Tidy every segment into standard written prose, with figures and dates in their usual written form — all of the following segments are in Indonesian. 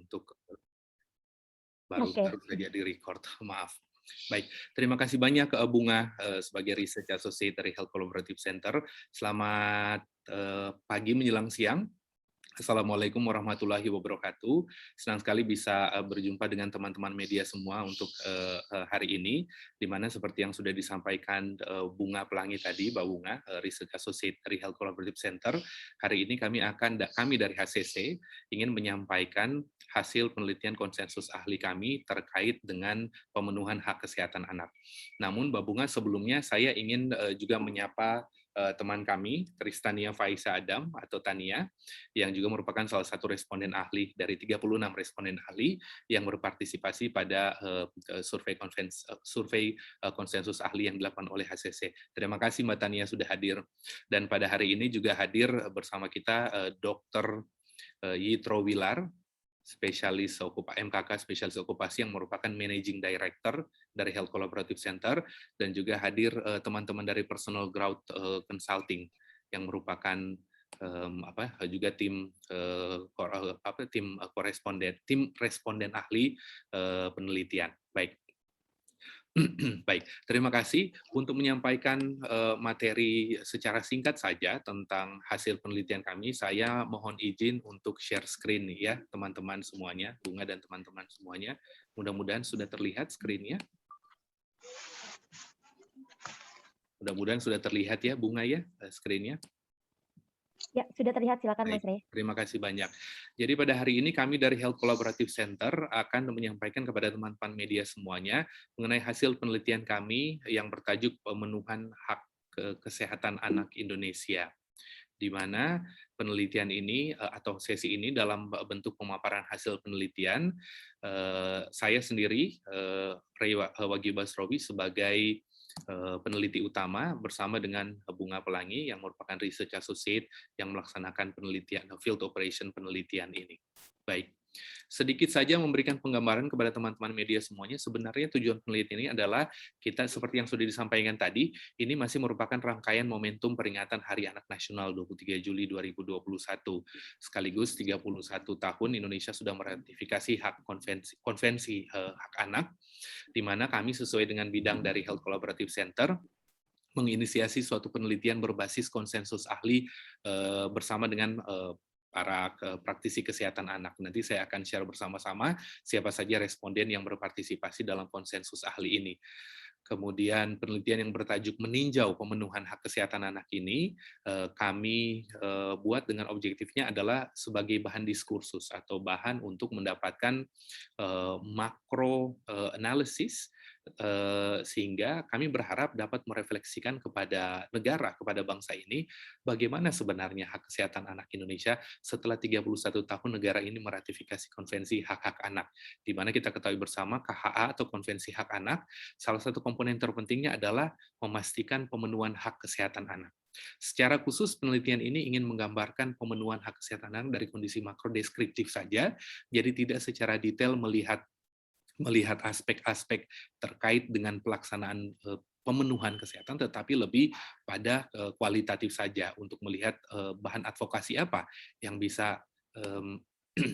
untuk baru Oke. baru saja di-record, maaf. Baik, terima kasih banyak Bunga sebagai Research Associate dari Health Collaborative Center. Selamat pagi menjelang siang. Assalamualaikum warahmatullahi wabarakatuh. Senang sekali bisa berjumpa dengan teman-teman media semua untuk hari ini, di mana seperti yang sudah disampaikan Bunga Pelangi tadi, Mbak Bunga, Research Associate dari Health Collaborative Center, hari ini kami dari HCC ingin menyampaikan hasil penelitian konsensus ahli kami terkait dengan pemenuhan hak kesehatan anak. Namun, Mbak Bunga, sebelumnya saya ingin juga menyapa teman kami, Tristania Faiza Adam atau Tania, yang juga merupakan salah satu responden ahli dari 36 responden ahli yang berpartisipasi pada survei konsensus ahli yang dilakukan oleh HCC. Terima kasih Mbak Tania sudah hadir. Dan pada hari ini juga hadir bersama kita Dr. Yitro Wilar, spesialis MKK spesialis okupasi yang merupakan Managing Director dari Health Collaborative Center, dan juga hadir teman-teman dari Personal Growth Consulting yang merupakan juga tim responden ahli penelitian. Baik. Baik, terima kasih untuk menyampaikan materi secara singkat saja tentang hasil penelitian kami. Saya mohon izin untuk share screen ya, teman-teman semuanya, Bunga dan teman-teman semuanya. Mudah-mudahan sudah terlihat screen-nya. Mudah-mudahan sudah terlihat ya, Bunga ya, screen-nya. Ya, sudah terlihat, silakan Baik, Mas Rey. terima kasih banyak. Jadi pada hari ini kami dari Health Collaborative Center akan menyampaikan kepada teman-teman media semuanya mengenai hasil penelitian kami yang bertajuk pemenuhan hak kesehatan anak Indonesia, di mana penelitian ini atau sesi ini dalam bentuk pemaparan hasil penelitian, saya sendiri, Rey Wagi Basrowi, sebagai peneliti utama bersama dengan Bunga Pelangi yang merupakan Research Associate yang melaksanakan penelitian, field operation penelitian ini. Baik. Sedikit saja memberikan penggambaran kepada teman-teman media semuanya, sebenarnya tujuan penelitian ini adalah kita, seperti yang sudah disampaikan tadi, ini masih merupakan rangkaian momentum peringatan Hari Anak Nasional 23 Juli 2021. Sekaligus 31 tahun Indonesia sudah meratifikasi konvensi hak anak, di mana kami sesuai dengan bidang dari Health Collaborative Center menginisiasi suatu penelitian berbasis konsensus ahli bersama dengan para praktisi kesehatan anak. Nanti saya akan share bersama-sama siapa saja responden yang berpartisipasi dalam konsensus ahli ini. Kemudian penelitian yang bertajuk meninjau pemenuhan hak kesehatan anak ini kami buat dengan objektifnya adalah sebagai bahan diskursus atau bahan untuk mendapatkan makro analisis, sehingga kami berharap dapat merefleksikan kepada negara, kepada bangsa ini, bagaimana sebenarnya hak kesehatan anak Indonesia setelah 31 tahun negara ini meratifikasi konvensi hak-hak anak, di mana kita ketahui bersama KHA atau konvensi hak anak, salah satu komponen terpentingnya adalah memastikan pemenuhan hak kesehatan anak. Secara khusus, penelitian ini ingin menggambarkan pemenuhan hak kesehatan anak dari kondisi makro deskriptif saja, jadi tidak secara detail melihat aspek-aspek terkait dengan pelaksanaan pemenuhan kesehatan, tetapi lebih pada kualitatif saja untuk melihat bahan advokasi apa yang bisa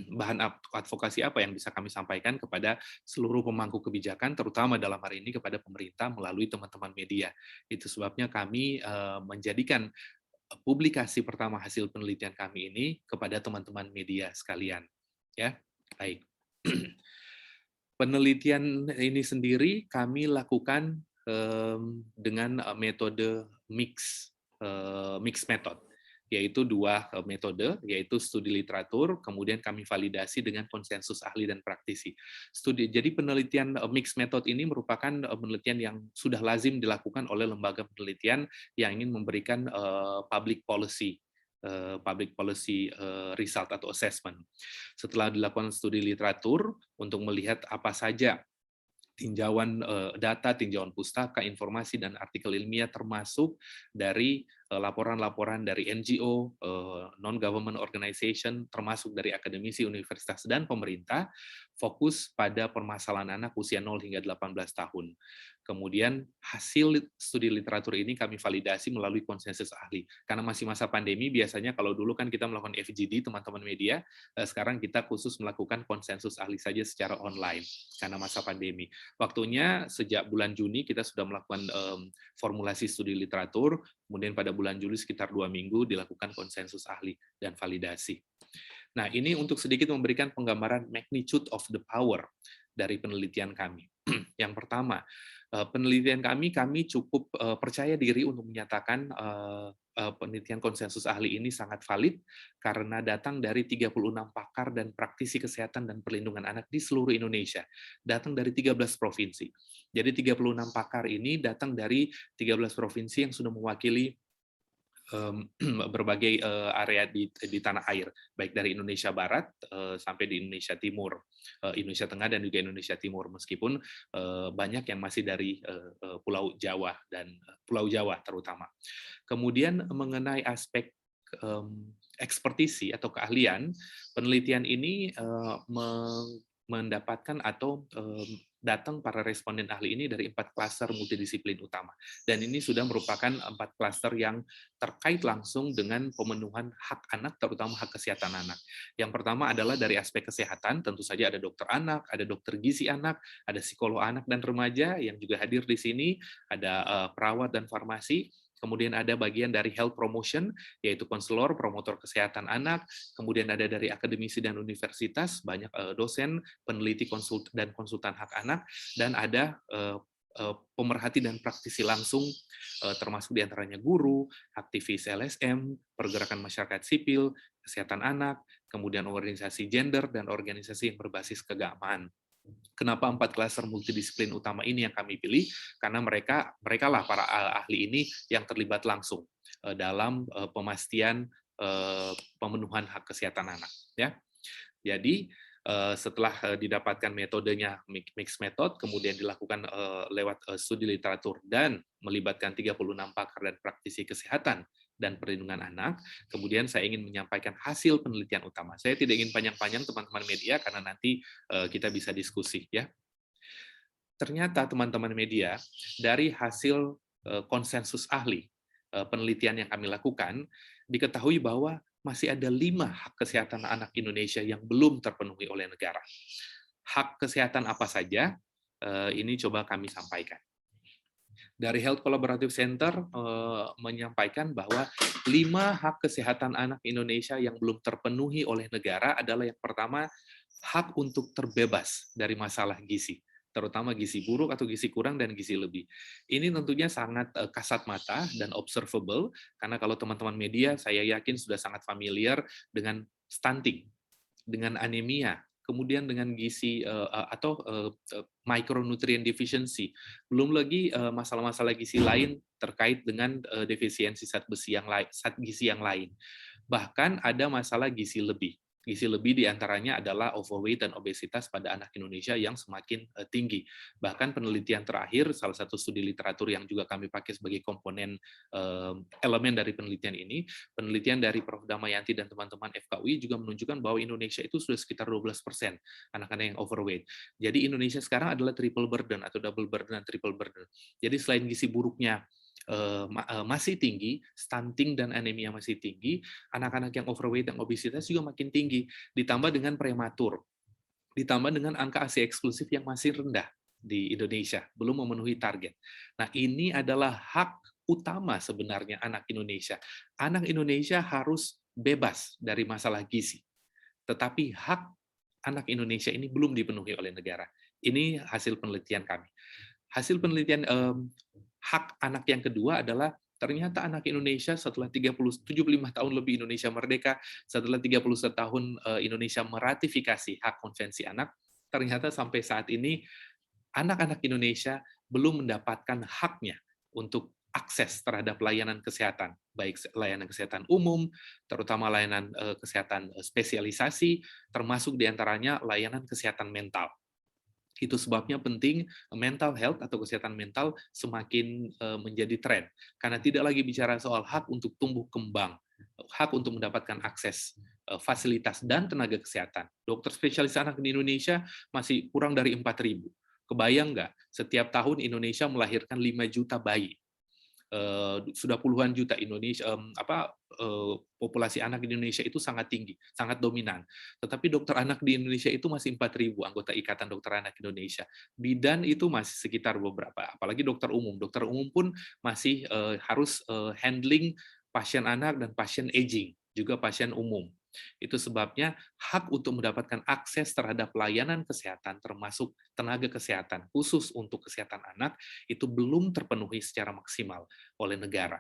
bahan advokasi apa yang bisa kami sampaikan kepada seluruh pemangku kebijakan, terutama dalam hari ini kepada pemerintah melalui teman-teman media. Itu sebabnya kami menjadikan publikasi pertama hasil penelitian kami ini kepada teman-teman media sekalian. Ya, baik. Penelitian ini sendiri kami lakukan dengan metode mix method, yaitu dua metode, yaitu studi literatur, kemudian kami validasi dengan konsensus ahli dan praktisi. Jadi penelitian mix method ini merupakan penelitian yang sudah lazim dilakukan oleh lembaga penelitian yang ingin memberikan public policy result atau assessment. Setelah dilakukan studi literatur untuk melihat apa saja tinjauan data, tinjauan pustaka, informasi, dan artikel ilmiah, termasuk dari laporan-laporan dari NGO, non-government organization, termasuk dari akademisi, universitas, dan pemerintah, fokus pada permasalahan anak usia 0 hingga 18 tahun. Kemudian hasil studi literatur ini kami validasi melalui konsensus ahli. Karena masih masa pandemi, biasanya kalau dulu kan kita melakukan FGD, teman-teman media, sekarang kita khusus melakukan konsensus ahli saja secara online, karena masa pandemi. Waktunya sejak bulan Juni kita sudah melakukan formulasi studi literatur, kemudian pada bulan Juli sekitar 2 minggu dilakukan konsensus ahli dan validasi. Nah, ini untuk sedikit memberikan penggambaran magnitude of the power dari penelitian kami. Yang pertama, penelitian kami cukup percaya diri untuk menyatakan penelitian konsensus ahli ini sangat valid karena datang dari 36 pakar dan praktisi kesehatan dan perlindungan anak di seluruh Indonesia. Datang dari 13 provinsi. Jadi 36 pakar ini datang dari 13 provinsi yang sudah mewakili berbagai area di tanah air, baik dari Indonesia Barat sampai di Indonesia Timur, Indonesia Tengah dan juga Indonesia Timur, meskipun banyak yang masih dari Pulau Jawa dan Pulau Jawa terutama. Kemudian mengenai aspek ekspertisi atau keahlian, penelitian ini mendapatkan atau datang para responden ahli ini dari 4 klaster multidisiplin utama. Dan ini sudah merupakan 4 klaster yang terkait langsung dengan pemenuhan hak anak, terutama hak kesehatan anak. Yang pertama adalah dari aspek kesehatan, tentu saja ada dokter anak, ada dokter gizi anak, ada psikolog anak dan remaja yang juga hadir di sini, ada perawat dan farmasi. Kemudian ada bagian dari health promotion, yaitu konselor, promotor kesehatan anak, kemudian ada dari akademisi dan universitas, banyak dosen, peneliti dan konsultan hak anak, dan ada pemerhati dan praktisi langsung, termasuk diantaranya guru, aktivis LSM, pergerakan masyarakat sipil, kesehatan anak, kemudian organisasi gender, dan organisasi yang berbasis keagamaan. Kenapa 4 klaster multidisiplin utama ini yang kami pilih? Karena mereka lah para ahli ini yang terlibat langsung dalam pemastian pemenuhan hak kesehatan anak. Ya, jadi setelah didapatkan metodenya mixed method, kemudian dilakukan lewat studi literatur dan melibatkan 36 pakar dan praktisi kesehatan dan perlindungan anak, kemudian saya ingin menyampaikan hasil penelitian utama. Saya tidak ingin panjang-panjang teman-teman media karena nanti kita bisa diskusi ya. Ternyata teman-teman media dari hasil konsensus ahli penelitian yang kami lakukan diketahui bahwa masih ada 5 hak kesehatan anak Indonesia yang belum terpenuhi oleh negara. Hak kesehatan apa saja? Ini coba kami sampaikan. Dari Health Collaborative Center menyampaikan bahwa 5 hak kesehatan anak Indonesia yang belum terpenuhi oleh negara adalah yang pertama, hak untuk terbebas dari masalah gizi, terutama gizi buruk atau gizi kurang dan gizi lebih. Ini tentunya sangat kasat mata dan observable, karena kalau teman-teman media, saya yakin sudah sangat familiar dengan stunting, dengan anemia, kemudian dengan gizi atau micronutrient deficiency. Belum lagi masalah-masalah gizi lain terkait dengan defisiensi zat gizi yang lain. Bahkan ada masalah gizi lebih. Gizi lebih diantaranya adalah overweight dan obesitas pada anak Indonesia yang semakin tinggi. Bahkan penelitian terakhir, salah satu studi literatur yang juga kami pakai sebagai komponen elemen dari penelitian ini, penelitian dari Prof. Damayanti dan teman-teman FKUI juga menunjukkan bahwa Indonesia itu sudah sekitar 12% anak-anak yang overweight. Jadi Indonesia sekarang adalah triple burden atau double burden dan triple burden. Jadi selain gizi buruknya masih tinggi, stunting dan anemia masih tinggi, anak-anak yang overweight dan obesitas juga makin tinggi, ditambah dengan prematur, ditambah dengan angka ASI eksklusif yang masih rendah di Indonesia, belum memenuhi target. Nah, ini adalah hak utama sebenarnya anak Indonesia. Anak Indonesia harus bebas dari masalah gizi, tetapi hak anak Indonesia ini belum dipenuhi oleh negara. Ini hasil penelitian kami. Hasil penelitian hak anak yang kedua adalah ternyata anak Indonesia setelah 75 tahun lebih Indonesia merdeka, setelah 31 tahun Indonesia meratifikasi hak konvensi anak, ternyata sampai saat ini anak-anak Indonesia belum mendapatkan haknya untuk akses terhadap layanan kesehatan, baik layanan kesehatan umum, terutama layanan kesehatan spesialisasi, termasuk diantaranya layanan kesehatan mental. Itu sebabnya penting mental health atau kesehatan mental semakin menjadi tren. Karena tidak lagi bicara soal hak untuk tumbuh kembang, hak untuk mendapatkan akses fasilitas dan tenaga kesehatan. Dokter spesialis anak di Indonesia masih kurang dari 4.000. Kebayang nggak, setiap tahun Indonesia melahirkan 5 juta bayi. Sudah puluhan juta Indonesia, populasi anak di Indonesia itu sangat tinggi, sangat dominan. Tetapi dokter anak di Indonesia itu masih 4.000 anggota Ikatan Dokter Anak Indonesia. Bidan itu masih sekitar beberapa, apalagi dokter umum. Dokter umum pun masih harus handling pasien anak dan pasien aging, juga pasien umum. Itu sebabnya hak untuk mendapatkan akses terhadap layanan kesehatan, termasuk tenaga kesehatan khusus untuk kesehatan anak, itu belum terpenuhi secara maksimal oleh negara.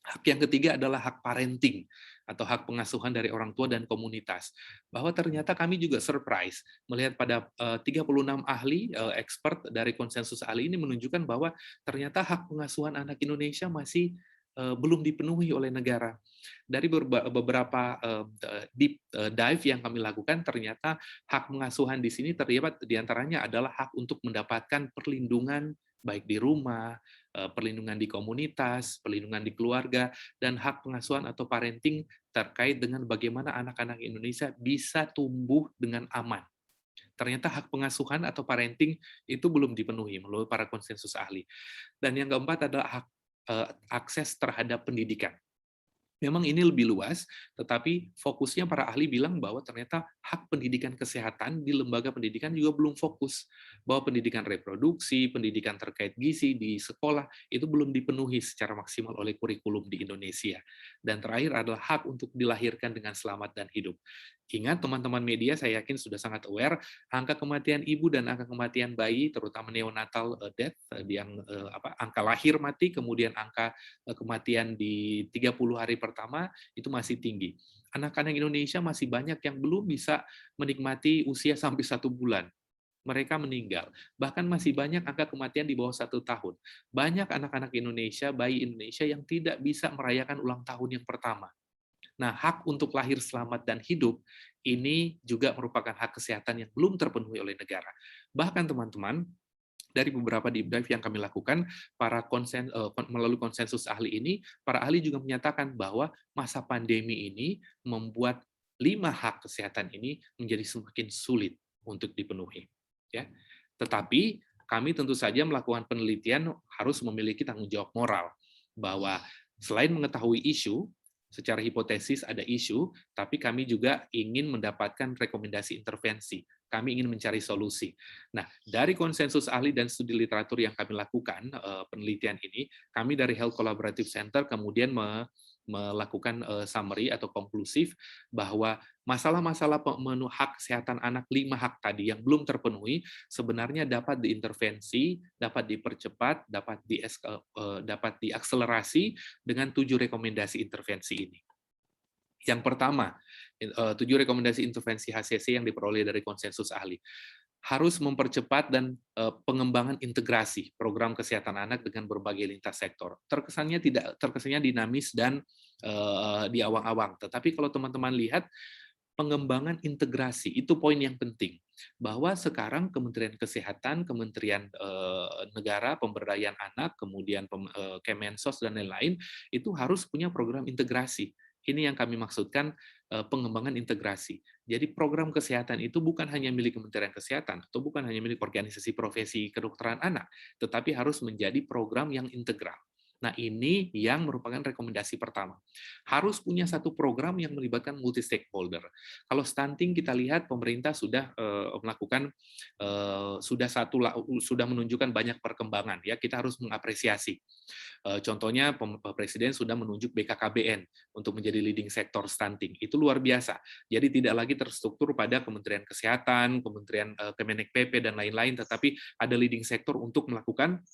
Hak yang ketiga adalah hak parenting atau hak pengasuhan dari orang tua dan komunitas. Bahwa ternyata kami juga surprise melihat pada 36 ahli expert dari konsensus ahli ini menunjukkan bahwa ternyata hak pengasuhan anak Indonesia masih belum dipenuhi oleh negara. Dari beberapa deep dive yang kami lakukan, ternyata hak pengasuhan di sini terlibat diantaranya adalah hak untuk mendapatkan perlindungan baik di rumah, perlindungan di komunitas, perlindungan di keluarga, dan hak pengasuhan atau parenting terkait dengan bagaimana anak-anak Indonesia bisa tumbuh dengan aman. Ternyata hak pengasuhan atau parenting itu belum dipenuhi melalui para konsensus ahli. Dan yang keempat adalah hak akses terhadap pendidikan. Memang ini lebih luas, tetapi fokusnya para ahli bilang bahwa ternyata hak pendidikan kesehatan di lembaga pendidikan juga belum fokus. Bahwa pendidikan reproduksi, pendidikan terkait gizi di sekolah, itu belum dipenuhi secara maksimal oleh kurikulum di Indonesia. Dan terakhir adalah hak untuk dilahirkan dengan selamat dan hidup. Ingat teman-teman media, saya yakin sudah sangat aware, angka kematian ibu dan angka kematian bayi, terutama neonatal death, angka lahir mati, kemudian angka kematian di 30 hari pertama itu masih tinggi. Anak-anak Indonesia masih banyak yang belum bisa menikmati usia sampai 1 bulan. Mereka meninggal. Bahkan masih banyak angka kematian di bawah 1 tahun. Banyak anak-anak Indonesia, bayi Indonesia yang tidak bisa merayakan ulang tahun yang pertama. Nah, hak untuk lahir selamat dan hidup ini juga merupakan hak kesehatan yang belum terpenuhi oleh negara. Bahkan teman-teman, dari beberapa deep dive yang kami lakukan, melalui konsensus ahli ini, para ahli juga menyatakan bahwa masa pandemi ini membuat 5 hak kesehatan ini menjadi semakin sulit untuk dipenuhi. Ya. Tetapi kami tentu saja melakukan penelitian harus memiliki tanggung jawab moral bahwa selain mengetahui isu, secara hipotesis ada isu, tapi kami juga ingin mendapatkan rekomendasi intervensi. Kami ingin mencari solusi. Nah, dari konsensus ahli dan studi literatur yang kami lakukan, penelitian ini, kami dari Health Collaborative Center kemudian melakukan summary atau konklusif bahwa masalah-masalah pemenuh hak kesehatan anak 5 hak tadi yang belum terpenuhi sebenarnya dapat diintervensi, dapat dipercepat, dapat diakselerasi dengan 7 rekomendasi intervensi ini. Yang pertama, 7 rekomendasi intervensi HCC yang diperoleh dari konsensus ahli. Harus mempercepat dan pengembangan integrasi program kesehatan anak dengan berbagai lintas sektor. Terkesannya dinamis dan di awang-awang. Tetapi kalau teman-teman lihat pengembangan integrasi itu poin yang penting. Bahwa sekarang Kementerian Kesehatan, Kementerian Negara, Pemberdayaan Anak, kemudian Kemensos dan lain-lain itu harus punya program integrasi. Ini yang kami maksudkan pengembangan integrasi. Jadi program kesehatan itu bukan hanya milik Kementerian Kesehatan atau bukan hanya milik organisasi profesi kedokteran anak, tetapi harus menjadi program yang integral. Nah, ini yang merupakan rekomendasi pertama. Harus punya satu program yang melibatkan multi stakeholder. Kalau stunting kita lihat pemerintah sudah melakukan sudah menunjukkan banyak perkembangan ya, kita harus mengapresiasi. Contohnya Presiden sudah menunjuk BKKBN untuk menjadi leading sektor stunting. Itu luar biasa. Jadi tidak lagi terstruktur pada Kementerian Kesehatan, Kementerian Kemenek PP dan lain-lain, tetapi ada leading sektor untuk melakukan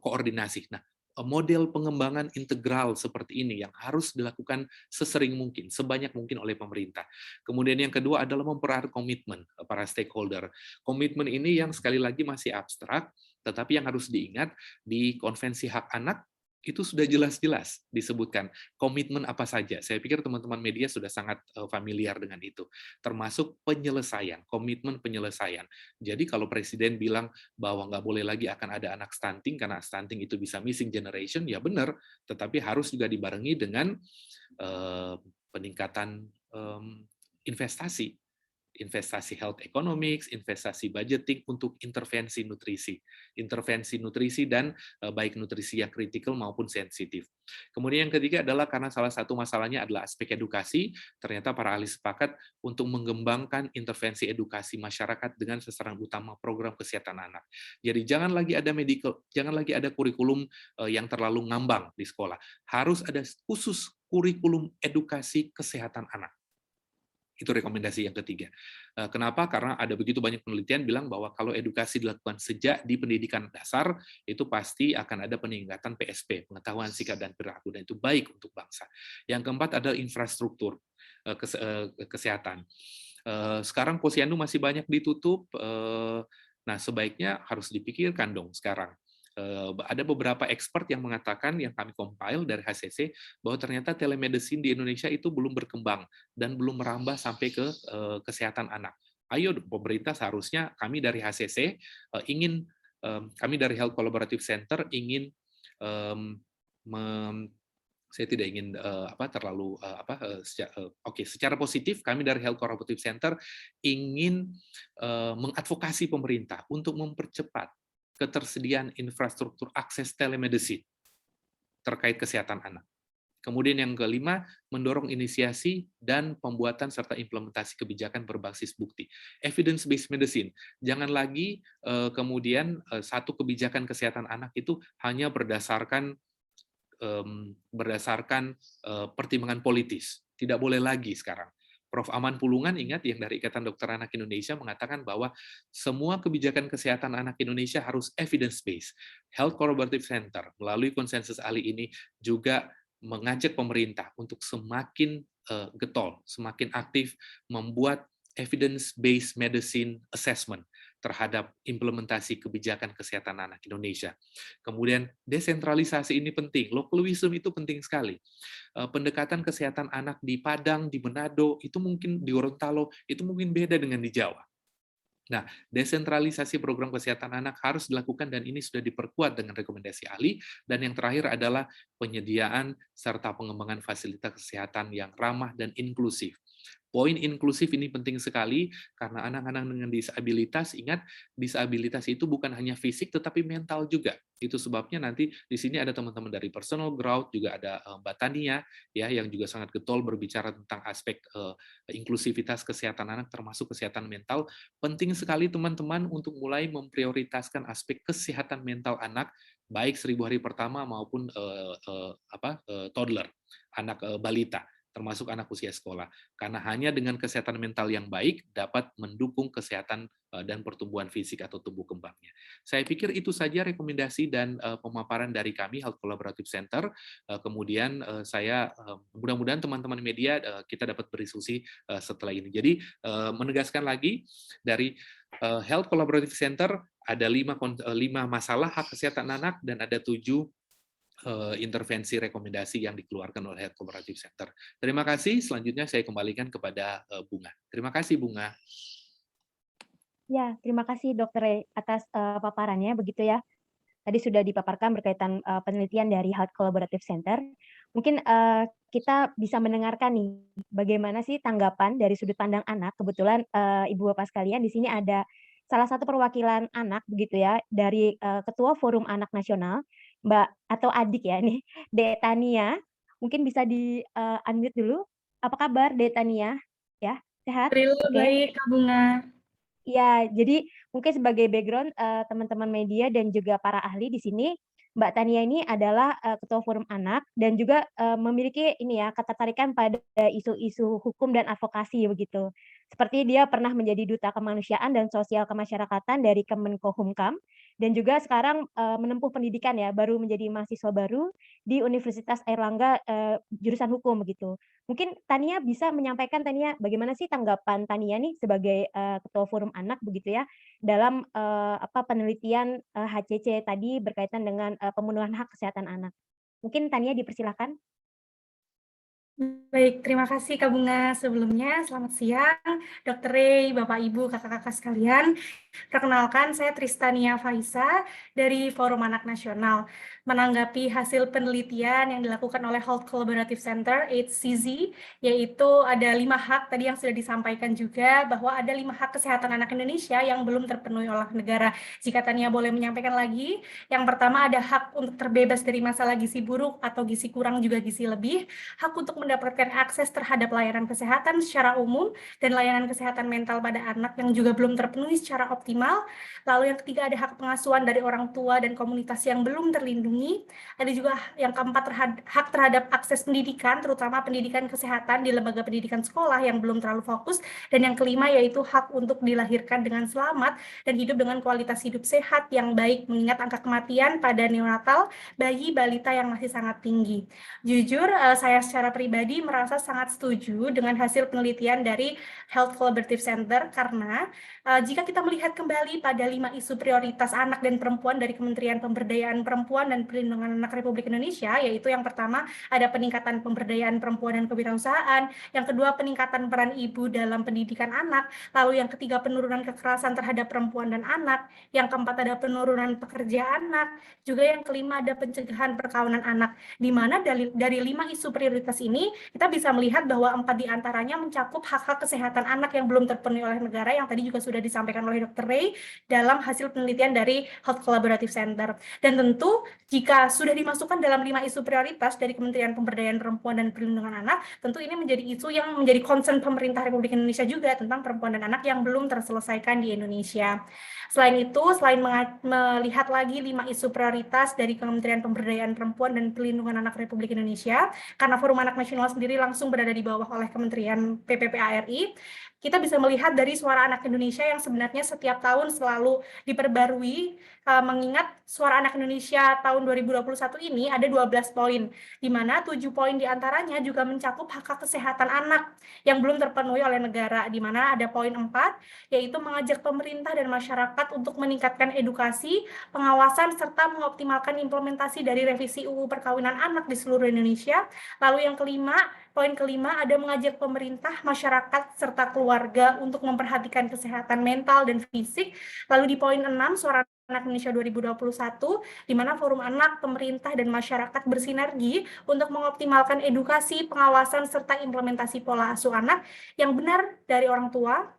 koordinasi. Nah, model pengembangan integral seperti ini yang harus dilakukan sesering mungkin, sebanyak mungkin oleh pemerintah. Kemudian yang kedua adalah mempererat komitmen para stakeholder. Komitmen ini yang sekali lagi masih abstrak, tetapi yang harus diingat di Konvensi Hak Anak itu sudah jelas-jelas disebutkan komitmen apa saja. Saya pikir teman-teman media sudah sangat familiar dengan itu. Termasuk penyelesaian, komitmen penyelesaian. Jadi kalau Presiden bilang bahwa nggak boleh lagi akan ada anak stunting karena stunting itu bisa missing generation, ya benar, tetapi harus juga dibarengi dengan peningkatan investasi investasi health economics, investasi budgeting untuk intervensi nutrisi dan baik nutrisi yang kritikal maupun sensitif. Kemudian yang ketiga adalah karena salah satu masalahnya adalah aspek edukasi, ternyata para ahli sepakat untuk mengembangkan intervensi edukasi masyarakat dengan sasaran utama program kesehatan anak. Jadi jangan lagi ada kurikulum yang terlalu ngambang di sekolah. Harus ada khusus kurikulum edukasi kesehatan anak. Itu rekomendasi yang ketiga. Kenapa? Karena ada begitu banyak penelitian bilang bahwa kalau edukasi dilakukan sejak di pendidikan dasar, itu pasti akan ada peningkatan PSP, pengetahuan sikap dan perilaku, dan itu baik untuk bangsa. Yang keempat adalah infrastruktur kesehatan. Sekarang posyandu masih banyak ditutup, nah sebaiknya harus dipikirkan dong sekarang. Ada beberapa expert yang mengatakan, yang kami compile dari HCC, bahwa ternyata telemedicine di Indonesia itu belum berkembang dan belum merambah sampai ke kesehatan anak. Ayo pemerintah, seharusnya kami dari HCC kami dari Health Collaborative Center ingin saya tidak ingin secara positif kami dari Health Collaborative Center ingin mengadvokasi pemerintah untuk mempercepat ketersediaan infrastruktur akses telemedicine terkait kesehatan anak. Kemudian yang kelima, mendorong inisiasi dan pembuatan serta implementasi kebijakan berbasis bukti. Evidence-based medicine. Jangan lagi kemudian satu kebijakan kesehatan anak itu hanya berdasarkan pertimbangan politis. Tidak boleh lagi sekarang. Prof. Aman Pulungan, ingat, yang dari Ikatan Dokter Anak Indonesia mengatakan bahwa semua kebijakan kesehatan anak Indonesia harus evidence-based. Health Collaborative Center melalui konsensus ahli ini juga mengajak pemerintah untuk semakin getol, semakin aktif membuat evidence-based medicine assessment terhadap implementasi kebijakan kesehatan anak Indonesia. Kemudian desentralisasi ini penting, local wisdom itu penting sekali. Pendekatan kesehatan anak di Padang, di Manado, itu mungkin di Gorontalo, itu mungkin beda dengan di Jawa. Nah, desentralisasi program kesehatan anak harus dilakukan dan ini sudah diperkuat dengan rekomendasi ahli. Dan yang terakhir adalah penyediaan serta pengembangan fasilitas kesehatan yang ramah dan inklusif. Poin inklusif ini penting sekali karena anak-anak dengan disabilitas, ingat, disabilitas itu bukan hanya fisik tetapi mental juga. Itu sebabnya nanti di sini ada teman-teman dari personal growth, juga ada Mbak Tania ya yang juga sangat getol berbicara tentang aspek inklusivitas kesehatan anak termasuk kesehatan mental. Penting sekali teman-teman untuk mulai memprioritaskan aspek kesehatan mental anak baik 1000 hari pertama maupun toddler, anak balita, termasuk anak usia sekolah. Karena hanya dengan kesehatan mental yang baik dapat mendukung kesehatan dan pertumbuhan fisik atau tumbuh kembangnya. Saya pikir itu saja rekomendasi dan pemaparan dari kami Health Collaborative Center. Kemudian saya mudah-mudahan teman-teman media kita dapat berdiskusi setelah ini. Jadi menegaskan lagi dari Health Collaborative Center ada 5 masalah hak kesehatan anak dan ada 7 intervensi rekomendasi yang dikeluarkan oleh Health Collaborative Center. Terima kasih. Selanjutnya saya kembalikan kepada Bunga. Terima kasih, Bunga. Ya, terima kasih Dokter atas paparannya begitu ya. Tadi sudah dipaparkan berkaitan penelitian dari Health Collaborative Center. Mungkin kita bisa mendengarkan nih bagaimana sih tanggapan dari sudut pandang anak. Kebetulan Ibu Bapak sekalian di sini ada salah satu perwakilan anak begitu ya dari Ketua Forum Anak Nasional, Mbak atau adik ya nih, Dek Tania. Mungkin bisa di unmute dulu. Apa kabar Dek Tania? Ya, sehat? Alhamdulillah Oke. baik, Kak Bunga. Ya, jadi mungkin sebagai background teman-teman media dan juga para ahli di sini, Mbak Tania ini adalah Ketua Forum Anak dan juga memiliki ini ya ketertarikan pada isu-isu hukum dan advokasi begitu. Seperti dia pernah menjadi duta kemanusiaan dan sosial kemasyarakatan dari Kemenkohumkam dan juga sekarang menempuh pendidikan ya, baru menjadi mahasiswa baru di Universitas Airlangga jurusan hukum begitu. Mungkin Tania bisa menyampaikan Tania, bagaimana sih tanggapan Tania nih sebagai Ketua Forum Anak begitu ya, dalam penelitian HCC tadi berkaitan dengan pemenuhan hak kesehatan anak. Mungkin Tania dipersilahkan. Baik, terima kasih Kak Bunga sebelumnya. Selamat siang, Dr. Ray, Bapak Ibu, kakak-kakak sekalian. Perkenalkan, saya Tristania Faisa dari Forum Anak Nasional. Menanggapi hasil penelitian yang dilakukan oleh Health Collaborative Center, HCZ, yaitu ada 5 hak tadi yang sudah disampaikan juga, bahwa ada 5 hak kesehatan anak Indonesia yang belum terpenuhi oleh negara. Jika Tania boleh menyampaikan lagi, yang pertama ada hak untuk terbebas dari masalah gizi buruk atau gizi kurang juga gizi lebih, hak untuk mendapatkan akses terhadap layanan kesehatan secara umum dan layanan kesehatan mental pada anak yang juga belum terpenuhi secara optimal. Lalu yang ketiga ada hak pengasuhan dari orang tua dan komunitas yang belum terlindungi. Ada juga yang keempat hak terhadap akses pendidikan, terutama pendidikan kesehatan di lembaga pendidikan sekolah yang belum terlalu fokus. Dan yang kelima yaitu hak untuk dilahirkan dengan selamat dan hidup dengan kualitas hidup sehat yang baik, mengingat angka kematian pada neonatal bayi balita yang masih sangat tinggi. Jujur, saya secara pribadi merasa sangat setuju dengan hasil penelitian dari Health Collaborative Center karena jika kita melihat kembali pada 5 isu prioritas anak dan perempuan dari Kementerian Pemberdayaan Perempuan dan Perlindungan Anak Republik Indonesia, yaitu yang pertama ada peningkatan pemberdayaan perempuan dan kewirausahaan, yang kedua peningkatan peran ibu dalam pendidikan anak, lalu yang ketiga penurunan kekerasan terhadap perempuan dan anak, yang keempat ada penurunan pekerja anak, juga yang kelima ada pencegahan perkawinan anak, di mana dari 5 isu prioritas ini kita bisa melihat bahwa 4 diantaranya mencakup hak-hak kesehatan anak yang belum terpenuhi oleh negara yang tadi juga sudah disampaikan oleh Dr. Ray dalam hasil penelitian dari Health Collaborative Center. Dan tentu jika sudah dimasukkan dalam 5 isu prioritas dari Kementerian Pemberdayaan Perempuan dan Perlindungan Anak, tentu ini menjadi isu yang menjadi concern pemerintah Republik Indonesia juga tentang perempuan dan anak yang belum terselesaikan di Indonesia. Selain itu, selain melihat lagi 5 isu prioritas dari Kementerian Pemberdayaan Perempuan dan Perlindungan Anak Republik Indonesia, karena Forum Anak Nasional sendiri langsung berada di bawah oleh Kementerian PPPARI, kita bisa melihat dari Suara Anak Indonesia yang sebenarnya setiap tahun selalu diperbarui, mengingat Suara Anak Indonesia tahun 2021 ini ada 12 poin, di mana 7 poin diantaranya juga mencakup hak kesehatan anak yang belum terpenuhi oleh negara, di mana ada poin 4, yaitu mengajak pemerintah dan masyarakat untuk meningkatkan edukasi, pengawasan, serta mengoptimalkan implementasi dari revisi UU Perkawinan Anak di seluruh Indonesia. Lalu yang kelima, poin kelima ada mengajak pemerintah, masyarakat, serta keluarga untuk memperhatikan kesehatan mental dan fisik. Lalu di poin 6, Suara Anak Indonesia 2021, di mana Forum Anak, pemerintah, dan masyarakat bersinergi untuk mengoptimalkan edukasi, pengawasan, serta implementasi pola asuh anak yang benar dari orang tua.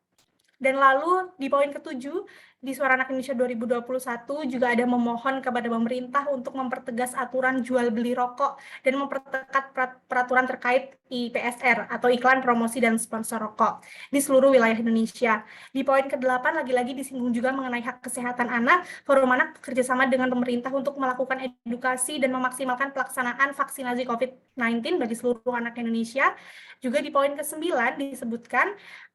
Dan lalu di poin ketujuh, di Suara Anak Indonesia 2021 juga ada memohon kepada pemerintah untuk mempertegas aturan jual beli rokok dan memperketat peraturan terkait IPSR atau iklan promosi dan sponsor rokok di seluruh wilayah Indonesia. Di poin ke-8 lagi-lagi disinggung juga mengenai hak kesehatan anak. Forum Anak bekerjasama dengan pemerintah untuk melakukan edukasi dan memaksimalkan pelaksanaan vaksinasi COVID-19 bagi seluruh anak Indonesia. Juga di poin ke-9 disebutkan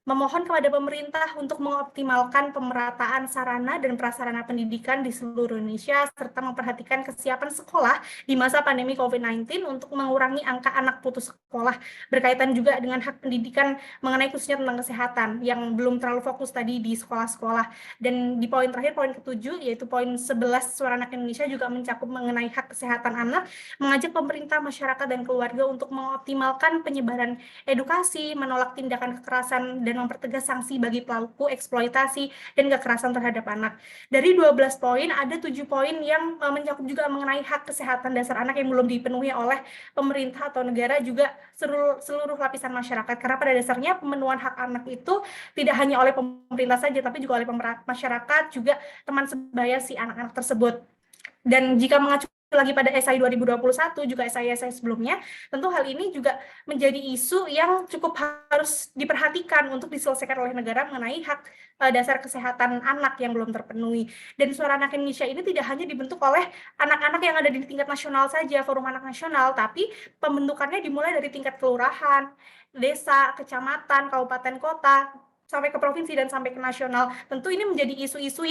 memohon kepada pemerintah untuk mengoptimalkan pemerataan sarana dan prasarana pendidikan di seluruh Indonesia, serta memperhatikan kesiapan sekolah di masa pandemi COVID-19 untuk mengurangi angka anak putus sekolah, berkaitan juga dengan hak pendidikan mengenai khususnya tentang kesehatan, yang belum terlalu fokus tadi di sekolah-sekolah. Dan di poin terakhir, poin ke-7, yaitu poin 11 Suara Anak Indonesia juga mencakup mengenai hak kesehatan anak, mengajak pemerintah, masyarakat, dan keluarga untuk mengoptimalkan penyebaran edukasi, menolak tindakan kekerasan, dan mempertegas sanksi bagi pelaku eksploitasi dan kekerasan terhadap anak. Dari 12 poin, ada 7 poin yang mencakup juga mengenai hak kesehatan dasar anak yang belum dipenuhi oleh pemerintah atau negara, juga seluruh lapisan masyarakat. Karena pada dasarnya pemenuhan hak anak itu tidak hanya oleh pemerintah saja, tapi juga oleh masyarakat, juga teman sebaya si anak-anak tersebut. Dan jika mengacu lagi pada SI 2021, juga SI sebelumnya, tentu hal ini juga menjadi isu yang cukup harus diperhatikan untuk diselesaikan oleh negara mengenai hak dasar kesehatan anak yang belum terpenuhi. Dan Suara Anak Indonesia ini tidak hanya dibentuk oleh anak-anak yang ada di tingkat nasional saja, Forum Anak Nasional, tapi pembentukannya dimulai dari tingkat kelurahan, desa, kecamatan, kabupaten, kota, sampai ke provinsi dan sampai ke nasional. Tentu ini menjadi isu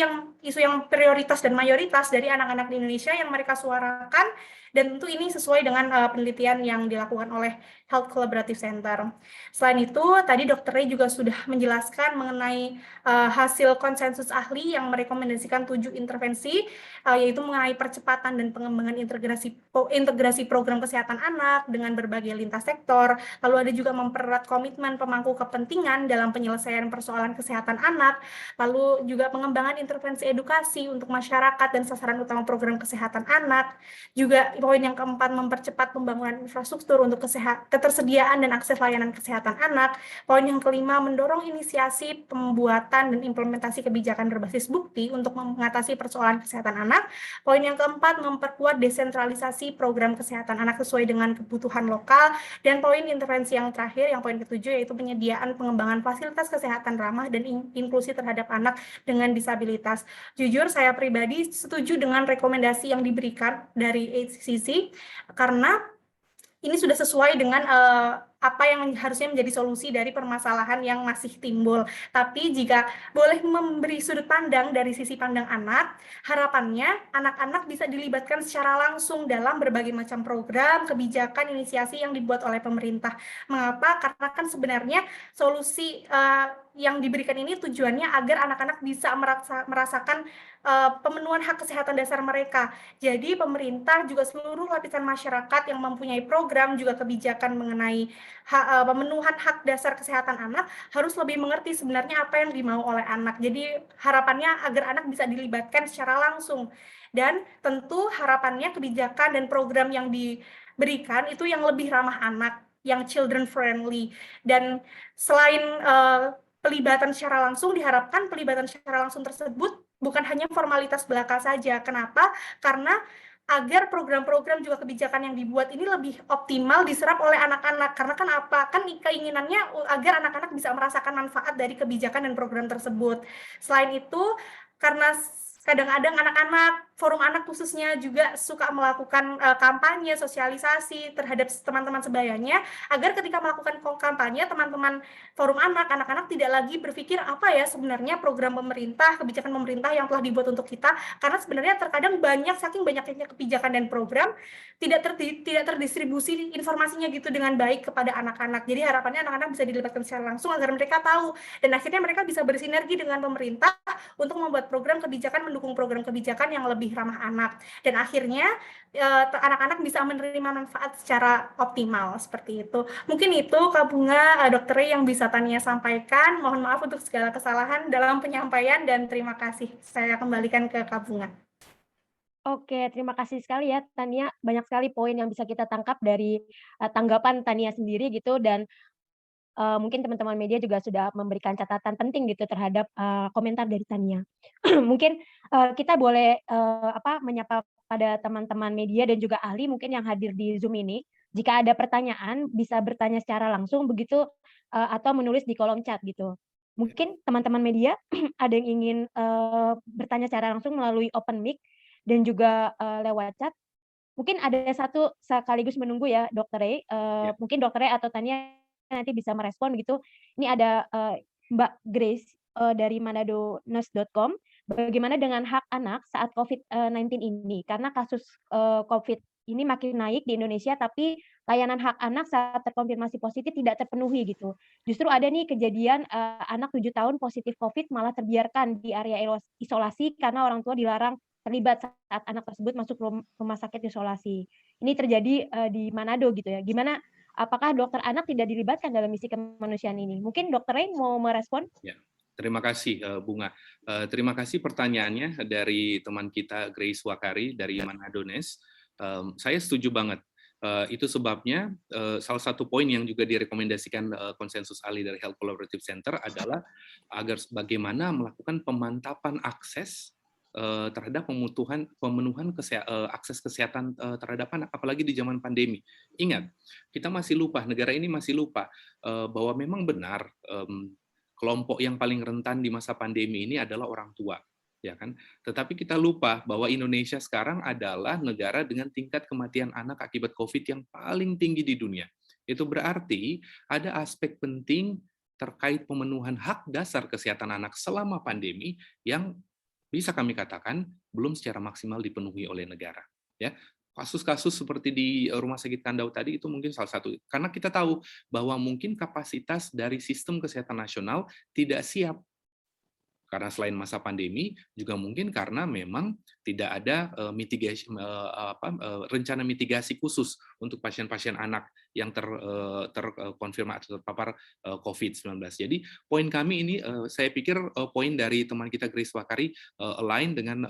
yang prioritas dan mayoritas dari anak-anak di Indonesia yang mereka suarakan, dan tentu ini sesuai dengan penelitian yang dilakukan oleh Health Collaborative Center. Selain itu, tadi Dr. Ray juga sudah menjelaskan mengenai hasil konsensus ahli yang merekomendasikan 7 intervensi, yaitu mengenai percepatan dan pengembangan integrasi program kesehatan anak dengan berbagai lintas sektor. Lalu ada juga mempererat komitmen pemangku kepentingan dalam penyelesaian persoalan kesehatan anak, lalu juga pengembangan intervensi edukasi untuk masyarakat dan sasaran utama program kesehatan anak. Juga poin yang keempat, mempercepat pembangunan infrastruktur untuk ketersediaan dan akses layanan kesehatan anak. Poin yang kelima, mendorong inisiasi pembuatan dan implementasi kebijakan berbasis bukti untuk mengatasi persoalan kesehatan anak. Poin yang keempat, memperkuat desentralisasi program kesehatan anak sesuai dengan kebutuhan lokal. Dan poin intervensi yang terakhir, yang poin ketujuh, yaitu penyediaan pengembangan fasilitas kesehatan ramah dan inklusi terhadap anak dengan disabilitas. Jujur, saya pribadi setuju dengan rekomendasi yang diberikan dari HCC, karena ini sudah sesuai dengan apa yang harusnya menjadi solusi dari permasalahan yang masih timbul. Tapi jika boleh memberi sudut pandang dari sisi pandang anak, harapannya anak-anak bisa dilibatkan secara langsung dalam berbagai macam program, kebijakan, inisiasi yang dibuat oleh pemerintah. Mengapa? Karena kan sebenarnya solusi yang diberikan ini tujuannya agar anak-anak bisa merasakan pemenuhan hak kesehatan dasar mereka. Jadi pemerintah juga seluruh lapisan masyarakat yang mempunyai program juga kebijakan mengenai pemenuhan hak dasar kesehatan anak harus lebih mengerti sebenarnya apa yang dimau oleh anak. Jadi harapannya agar anak bisa dilibatkan secara langsung. Dan tentu harapannya kebijakan dan program yang diberikan itu yang lebih ramah anak, yang children friendly. Dan selain pelibatan secara langsung, diharapkan pelibatan secara langsung tersebut bukan hanya formalitas belaka saja. Kenapa? Karena agar program-program juga kebijakan yang dibuat ini lebih optimal diserap oleh anak-anak. Karena kan apa? Kan keinginannya agar anak-anak bisa merasakan manfaat dari kebijakan dan program tersebut. Selain itu, karena kadang-kadang anak-anak, forum anak khususnya juga suka melakukan kampanye, sosialisasi terhadap teman-teman sebayanya, agar ketika melakukan kampanye, teman-teman forum anak-anak tidak lagi berpikir apa ya sebenarnya program pemerintah, kebijakan pemerintah yang telah dibuat untuk kita, karena sebenarnya terkadang saking banyaknya kebijakan dan program, tidak terdistribusi informasinya gitu dengan baik kepada anak-anak. Jadi harapannya anak-anak bisa dilibatkan secara langsung agar mereka tahu, dan akhirnya mereka bisa bersinergi dengan pemerintah untuk membuat program kebijakan, mendukung program kebijakan yang lebih ramah anak. Dan akhirnya anak-anak bisa menerima manfaat secara optimal, seperti itu. Mungkin itu Kak Bunga, Dr. Ray yang bisa Tania sampaikan. Mohon maaf untuk segala kesalahan dalam penyampaian dan terima kasih. Saya kembalikan ke Kak Bunga. Oke, terima kasih sekali ya Tania. Banyak sekali poin yang bisa kita tangkap dari tanggapan Tania sendiri gitu, dan mungkin teman-teman media juga sudah memberikan catatan penting gitu terhadap komentar dari Tania. Mungkin kita boleh menyapa pada teman-teman media dan juga ahli mungkin yang hadir di Zoom ini. Jika ada pertanyaan bisa bertanya secara langsung begitu atau menulis di kolom chat gitu. Mungkin teman-teman media ada yang ingin bertanya secara langsung melalui open mic dan juga lewat chat. Mungkin ada satu sekaligus menunggu ya Dr. Ray, mungkin Dr. Ray atau Tania nanti bisa merespon gitu. Ini ada Mbak Grace dari manadonews.com. Bagaimana dengan hak anak saat COVID-19 ini? Karena kasus COVID ini makin naik di Indonesia, tapi layanan hak anak saat terkonfirmasi positif tidak terpenuhi gitu. Justru ada nih kejadian anak 7 tahun positif COVID malah terbiarkan di area isolasi karena orang tua dilarang terlibat saat anak tersebut masuk rumah sakit isolasi. Ini terjadi di Manado gitu ya. Gimana? Apakah dokter anak tidak dilibatkan dalam misi kemanusiaan ini? Mungkin Dr. Ray mau merespon? Ya, terima kasih Bunga. Terima kasih pertanyaannya dari teman kita Grace Wakari dari Manadones. Saya setuju banget. Itu sebabnya salah satu poin yang juga direkomendasikan konsensus ahli dari Health Collaborative Center adalah agar bagaimana melakukan pemantapan akses terhadap pemenuhan akses kesehatan terhadap anak, apalagi di zaman pandemi. Ingat, kita masih lupa, negara ini masih lupa bahwa memang benar kelompok yang paling rentan di masa pandemi ini adalah orang tua, ya kan? Tetapi kita lupa bahwa Indonesia sekarang adalah negara dengan tingkat kematian anak akibat COVID yang paling tinggi di dunia. Itu berarti ada aspek penting terkait pemenuhan hak dasar kesehatan anak selama pandemi yang bisa kami katakan belum secara maksimal dipenuhi oleh negara. Ya, kasus-kasus seperti di Rumah Sakit Kandau tadi itu mungkin salah satu. Karena kita tahu bahwa mungkin kapasitas dari sistem kesehatan nasional tidak siap. Karena selain masa pandemi, juga mungkin karena memang tidak ada rencana mitigasi khusus untuk pasien-pasien anak yang terkonfirmasi atau terpapar COVID-19. Jadi poin kami ini, saya pikir poin dari teman kita Grace Wakari align dengan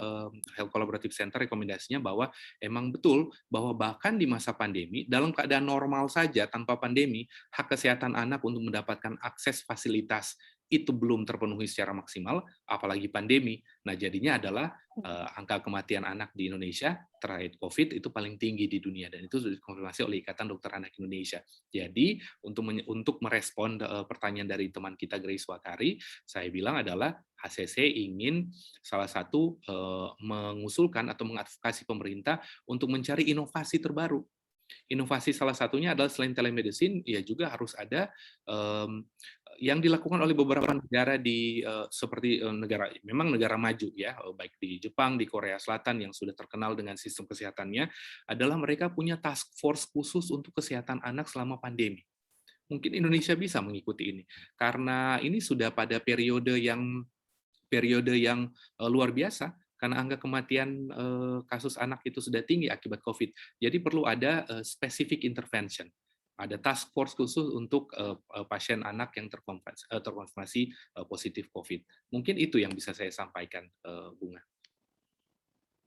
Health Collaborative Center rekomendasinya bahwa emang betul bahwa bahkan di masa pandemi, dalam keadaan normal saja tanpa pandemi, hak kesehatan anak untuk mendapatkan akses fasilitas itu belum terpenuhi secara maksimal, apalagi pandemi. Nah, jadinya adalah angka kematian anak di Indonesia terkait COVID itu paling tinggi di dunia, dan itu sudah dikonfirmasi oleh Ikatan Dokter Anak Indonesia. Jadi, untuk merespon pertanyaan dari teman kita Grace Wakari, saya bilang adalah HCC ingin salah satu mengusulkan atau mengadvokasi pemerintah untuk mencari inovasi terbaru. Inovasi salah satunya adalah selain telemedicine, ya juga harus ada yang dilakukan oleh beberapa negara seperti memang negara maju ya, baik di Jepang, di Korea Selatan yang sudah terkenal dengan sistem kesehatannya, adalah mereka punya task force khusus untuk kesehatan anak selama pandemi. Mungkin Indonesia bisa mengikuti ini karena ini sudah pada periode yang luar biasa, karena angka kematian kasus anak itu sudah tinggi akibat COVID. Jadi perlu ada specific intervention. Ada task force khusus untuk pasien anak yang terkonfirmasi positif COVID. Mungkin itu yang bisa saya sampaikan, Bunga.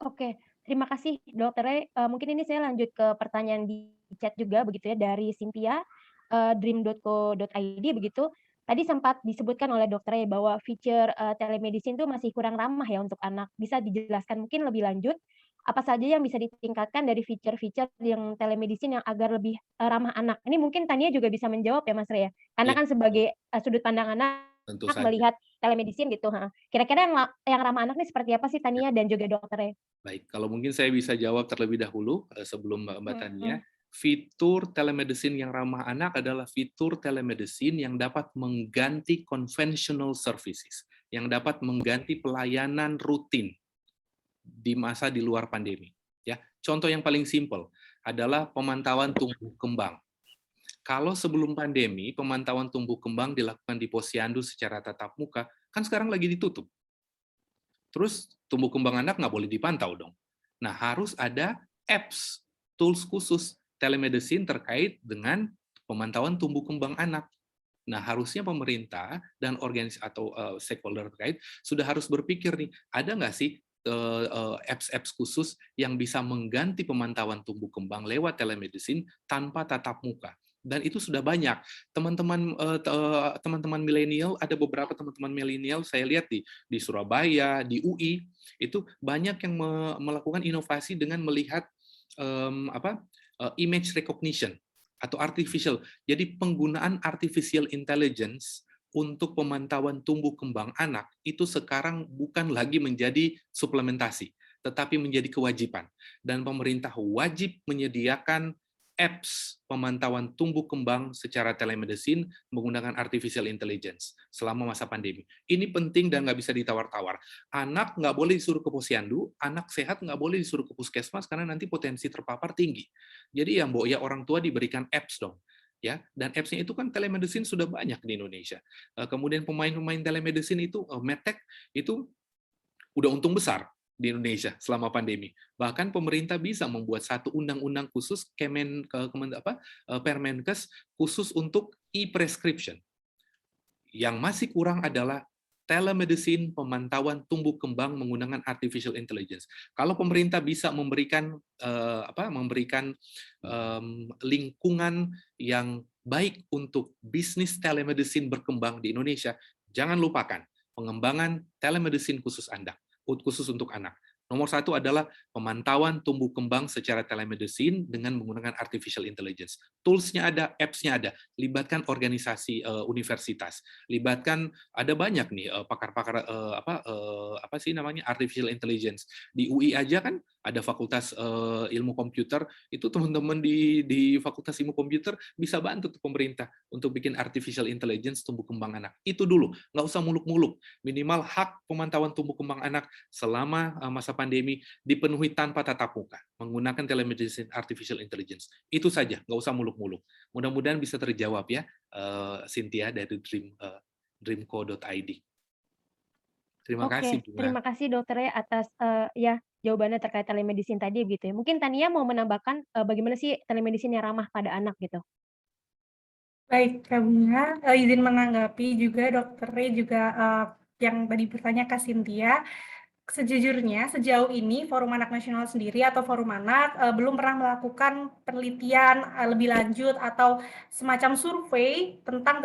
Oke, terima kasih Dokter Ray. Mungkin ini saya lanjut ke pertanyaan di chat juga begitu ya, dari Cynthia, dream.co.id begitu. Tadi sempat disebutkan oleh Dokter Ray bahwa fitur telemedicine itu masih kurang ramah ya untuk anak. Bisa dijelaskan mungkin lebih lanjut, apa saja yang bisa ditingkatkan dari fitur-fitur yang telemedicine yang agar lebih ramah anak? Ini mungkin Tania juga bisa menjawab ya Mas Ray ya? Karena Ya, kan sebagai sudut pandang anak tentu saja. melihat telemedicine gitu, heeh. Kira-kira yang ramah anak ini seperti apa sih Tania dan juga Dokter Ray? Baik, kalau mungkin saya bisa jawab terlebih dahulu sebelum Mbak Tania. Mhm. Fitur telemedicine yang ramah anak adalah fitur telemedicine yang dapat mengganti conventional services, yang dapat mengganti pelayanan rutin di masa di luar pandemi. Ya, contoh yang paling simpel adalah pemantauan tumbuh kembang. Kalau sebelum pandemi pemantauan tumbuh kembang dilakukan di posyandu secara tatap muka, kan sekarang lagi ditutup. Terus tumbuh kembang anak nggak boleh dipantau dong. Nah, harus ada apps, tools khusus telemedicine terkait dengan pemantauan tumbuh kembang anak. Nah, harusnya pemerintah dan organisasi atau stakeholder terkait sudah harus berpikir nih, ada nggak sih apps-apps khusus yang bisa mengganti pemantauan tumbuh kembang lewat telemedicine tanpa tatap muka. Dan itu sudah banyak. Teman-teman milenial, ada beberapa teman-teman milenial saya lihat di Surabaya, di UI, itu banyak yang melakukan inovasi dengan melihat image recognition atau artificial. Jadi penggunaan artificial intelligence untuk pemantauan tumbuh kembang anak itu sekarang bukan lagi menjadi suplementasi, tetapi menjadi kewajiban. Dan pemerintah wajib menyediakan apps pemantauan tumbuh kembang secara telemedicine menggunakan artificial intelligence selama masa pandemi. Ini penting dan nggak bisa ditawar-tawar. Anak nggak boleh disuruh ke posyandu, anak sehat nggak boleh disuruh ke puskesmas karena nanti potensi terpapar tinggi. Jadi yang ya orang tua diberikan apps dong. Ya, dan apps-nya itu kan telemedicine sudah banyak di Indonesia. Kemudian pemain-pemain telemedicine itu, medtech itu udah untung besar di Indonesia selama pandemi. Bahkan pemerintah bisa membuat satu undang-undang khusus Permenkes khusus untuk e-prescription. Yang masih kurang adalah telemedicine pemantauan tumbuh kembang menggunakan artificial intelligence. Kalau pemerintah bisa memberikan lingkungan yang baik untuk bisnis telemedicine berkembang di Indonesia, jangan lupakan pengembangan telemedicine khusus untuk anak. Nomor satu adalah pemantauan tumbuh kembang secara telemedicine dengan menggunakan artificial intelligence. Tools-nya ada, apps-nya ada. Libatkan organisasi universitas. Libatkan, ada banyak nih pakar-pakar artificial intelligence. Di UI aja kan ada fakultas ilmu komputer, itu teman-teman di fakultas ilmu komputer bisa bantu tuh pemerintah untuk bikin artificial intelligence tumbuh kembang anak. Itu dulu, nggak usah muluk-muluk. Minimal hak pemantauan tumbuh kembang anak selama masa pandemi dipenuhi tanpa tatap muka, menggunakan telemedicine artificial intelligence. Itu saja, nggak usah muluk-muluk. Mudah-mudahan bisa terjawab ya, Cynthia dari dreamco.id. Terima Oke, kasih, Bunga. terima kasih dokter ya atas, ya jawabannya terkait telemedicine tadi gitu ya. Mungkin Tania mau menambahkan, bagaimana sih telemedicine yang ramah pada anak gitu? Baik, Kak Bunga, izin menanggapi juga Dokter Ray juga yang tadi bertanya Kak Cynthia. Sejujurnya, sejauh ini Forum Anak Nasional sendiri atau Forum Anak belum pernah melakukan penelitian lebih lanjut atau semacam survei tentang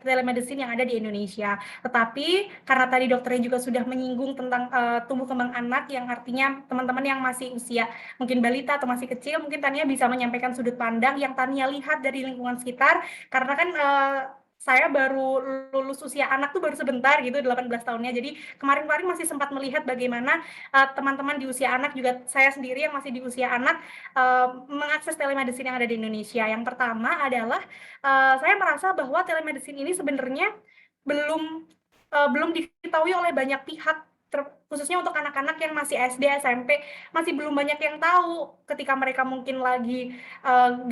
telemedicine yang ada di Indonesia. Tetapi karena tadi dokternya juga sudah menyinggung tentang tumbuh kembang anak, yang artinya teman-teman yang masih usia mungkin balita atau masih kecil, mungkin Tania bisa menyampaikan sudut pandang yang Tania lihat dari lingkungan sekitar, karena kan saya baru lulus usia anak tuh baru sebentar gitu, 18 tahunnya. Jadi kemarin-kemarin masih sempat melihat bagaimana teman-teman di usia anak, juga saya sendiri yang masih di usia anak, mengakses telemedicine yang ada di Indonesia. Yang pertama adalah saya merasa bahwa telemedicine ini sebenarnya belum diketahui oleh banyak pihak, khususnya untuk anak-anak yang masih SD, SMP, masih belum banyak yang tahu ketika mereka mungkin lagi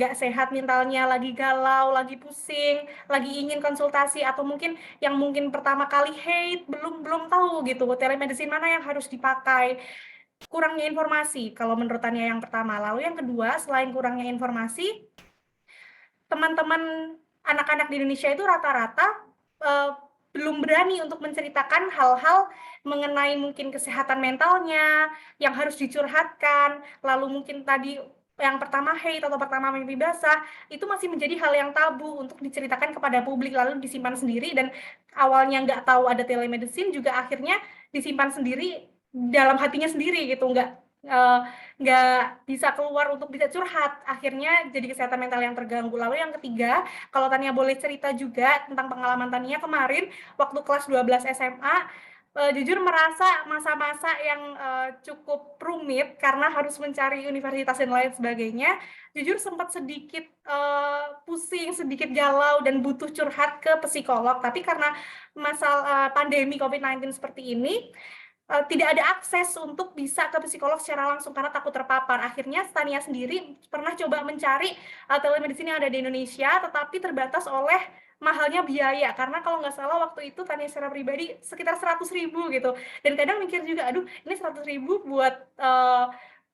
nggak sehat mentalnya, lagi galau, lagi pusing, lagi ingin konsultasi, atau mungkin yang mungkin pertama kali hate, belum tahu gitu telemedicine mana yang harus dipakai. Kurangnya informasi kalau menurut Tania yang pertama. Lalu yang kedua, selain kurangnya informasi, teman-teman anak-anak di Indonesia itu rata-rata belum berani untuk menceritakan hal-hal mengenai mungkin kesehatan mentalnya yang harus dicurhatkan. Lalu mungkin tadi yang pertama hate atau pertama mimpi basah, itu masih menjadi hal yang tabu untuk diceritakan kepada publik, lalu disimpan sendiri, dan awalnya nggak tahu ada telemedicine juga akhirnya disimpan sendiri dalam hatinya sendiri gitu, nggak bisa keluar untuk bisa curhat, akhirnya jadi kesehatan mental yang terganggu. Lalu yang ketiga, kalau Tania boleh cerita juga tentang pengalaman Tania kemarin waktu kelas 12 SMA, jujur merasa masa-masa yang cukup rumit karena harus mencari universitas dan lain sebagainya. Jujur sempat sedikit pusing, sedikit galau, dan butuh curhat ke psikolog. Tapi karena masalah pandemi COVID-19 seperti ini, tidak ada akses untuk bisa ke psikolog secara langsung karena takut terpapar. Akhirnya Tania sendiri pernah coba mencari telemedicine yang ada di Indonesia, tetapi terbatas oleh mahalnya biaya. Karena kalau nggak salah waktu itu Tania secara pribadi sekitar 100.000 gitu. Dan kadang mikir juga, aduh ini 100.000 buat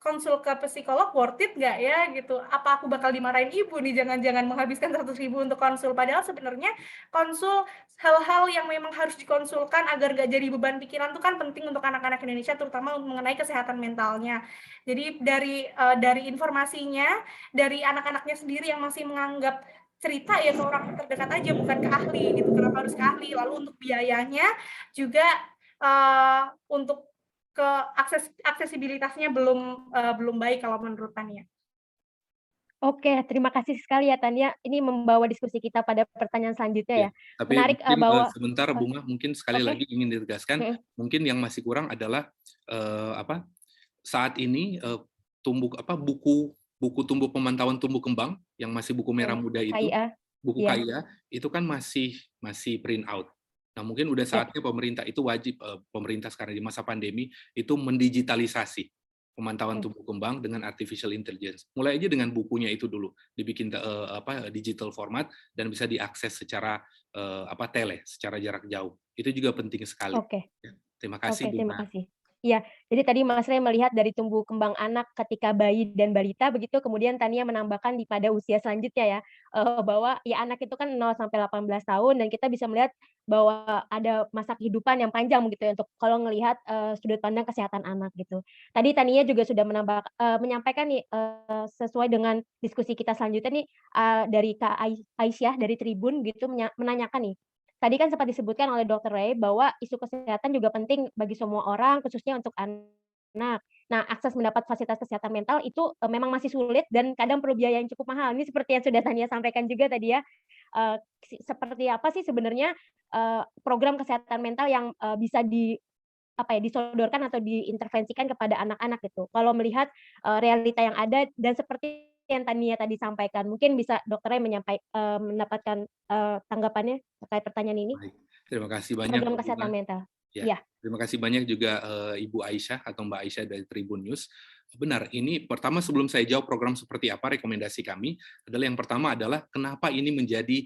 konsul ke psikolog worth it nggak ya gitu. Apa aku bakal dimarahin ibu nih jangan-jangan menghabiskan 100.000 untuk konsul. Padahal sebenarnya konsul hal-hal yang memang harus dikonsulkan agar gak jadi beban pikiran itu kan penting untuk anak-anak Indonesia, terutama mengenai kesehatan mentalnya. Jadi dari informasinya, dari anak-anaknya sendiri yang masih menganggap cerita ya ke orang terdekat aja, bukan ke ahli gitu. Kenapa harus ke ahli? Lalu untuk biayanya juga untuk ke aksesibilitasnya belum baik kalau menurut Tania. Oke, terima kasih sekali ya Tania, ini membawa diskusi kita pada pertanyaan selanjutnya Ya, ya. tapi Menarik, mungkin bahwa sebentar Bunga, mungkin sekali oke, lagi ingin ditegaskan, mhm, mungkin yang masih kurang adalah saat ini buku buku tumbuh pemantauan tumbuh kembang yang masih buku merah ya, muda itu, KIA, buku iya, KIA itu kan masih print out. Nah, mungkin udah bet saatnya pemerintah itu wajib, pemerintah sekarang di masa pandemi itu mendigitalisasi pemantauan mhm, tumbuh kembang dengan artificial intelligence. Mulai aja dengan bukunya itu dulu, dibikin digital format dan bisa diakses secara secara jarak jauh. Itu juga penting sekali. oke. Ya, terima kasih Oke, terima Bunga. kasih. Iya, jadi tadi Mas Rey melihat dari tumbuh kembang anak ketika bayi dan balita begitu, kemudian Tania menambahkan pada usia selanjutnya ya, bahwa ya anak itu kan 0 sampai 18 tahun dan kita bisa melihat bahwa ada masa kehidupan yang panjang begitu ya untuk kalau ngelihat, sudut pandang kesehatan anak gitu. Tadi Tania juga sudah menyampaikan nih, sesuai dengan diskusi kita selanjutnya nih, dari Kak Aisyah dari Tribun gitu menanyakan nih, tadi kan sempat disebutkan oleh Dokter Ray bahwa isu kesehatan juga penting bagi semua orang, khususnya untuk anak. Nah, akses mendapat fasilitas kesehatan mental itu, memang masih sulit dan kadang perlu biaya yang cukup mahal. Ini seperti yang sudah Tania sampaikan juga tadi ya, seperti apa sih sebenarnya, program kesehatan mental yang, bisa apa ya, disodorkan atau diintervensikan kepada anak-anak gitu. Kalau melihat, realita yang ada dan seperti yang Tania tadi sampaikan, mungkin bisa dokternya mendapatkan, tanggapannya terkait pertanyaan ini? Baik, terima kasih banyak Program Bunga. kesehatan mental. Ya, Iya. terima kasih banyak juga Ibu Aisyah atau Mbak Aisyah dari Tribun News. Benar, ini pertama sebelum saya jawab program seperti apa rekomendasi kami adalah yang pertama adalah kenapa ini menjadi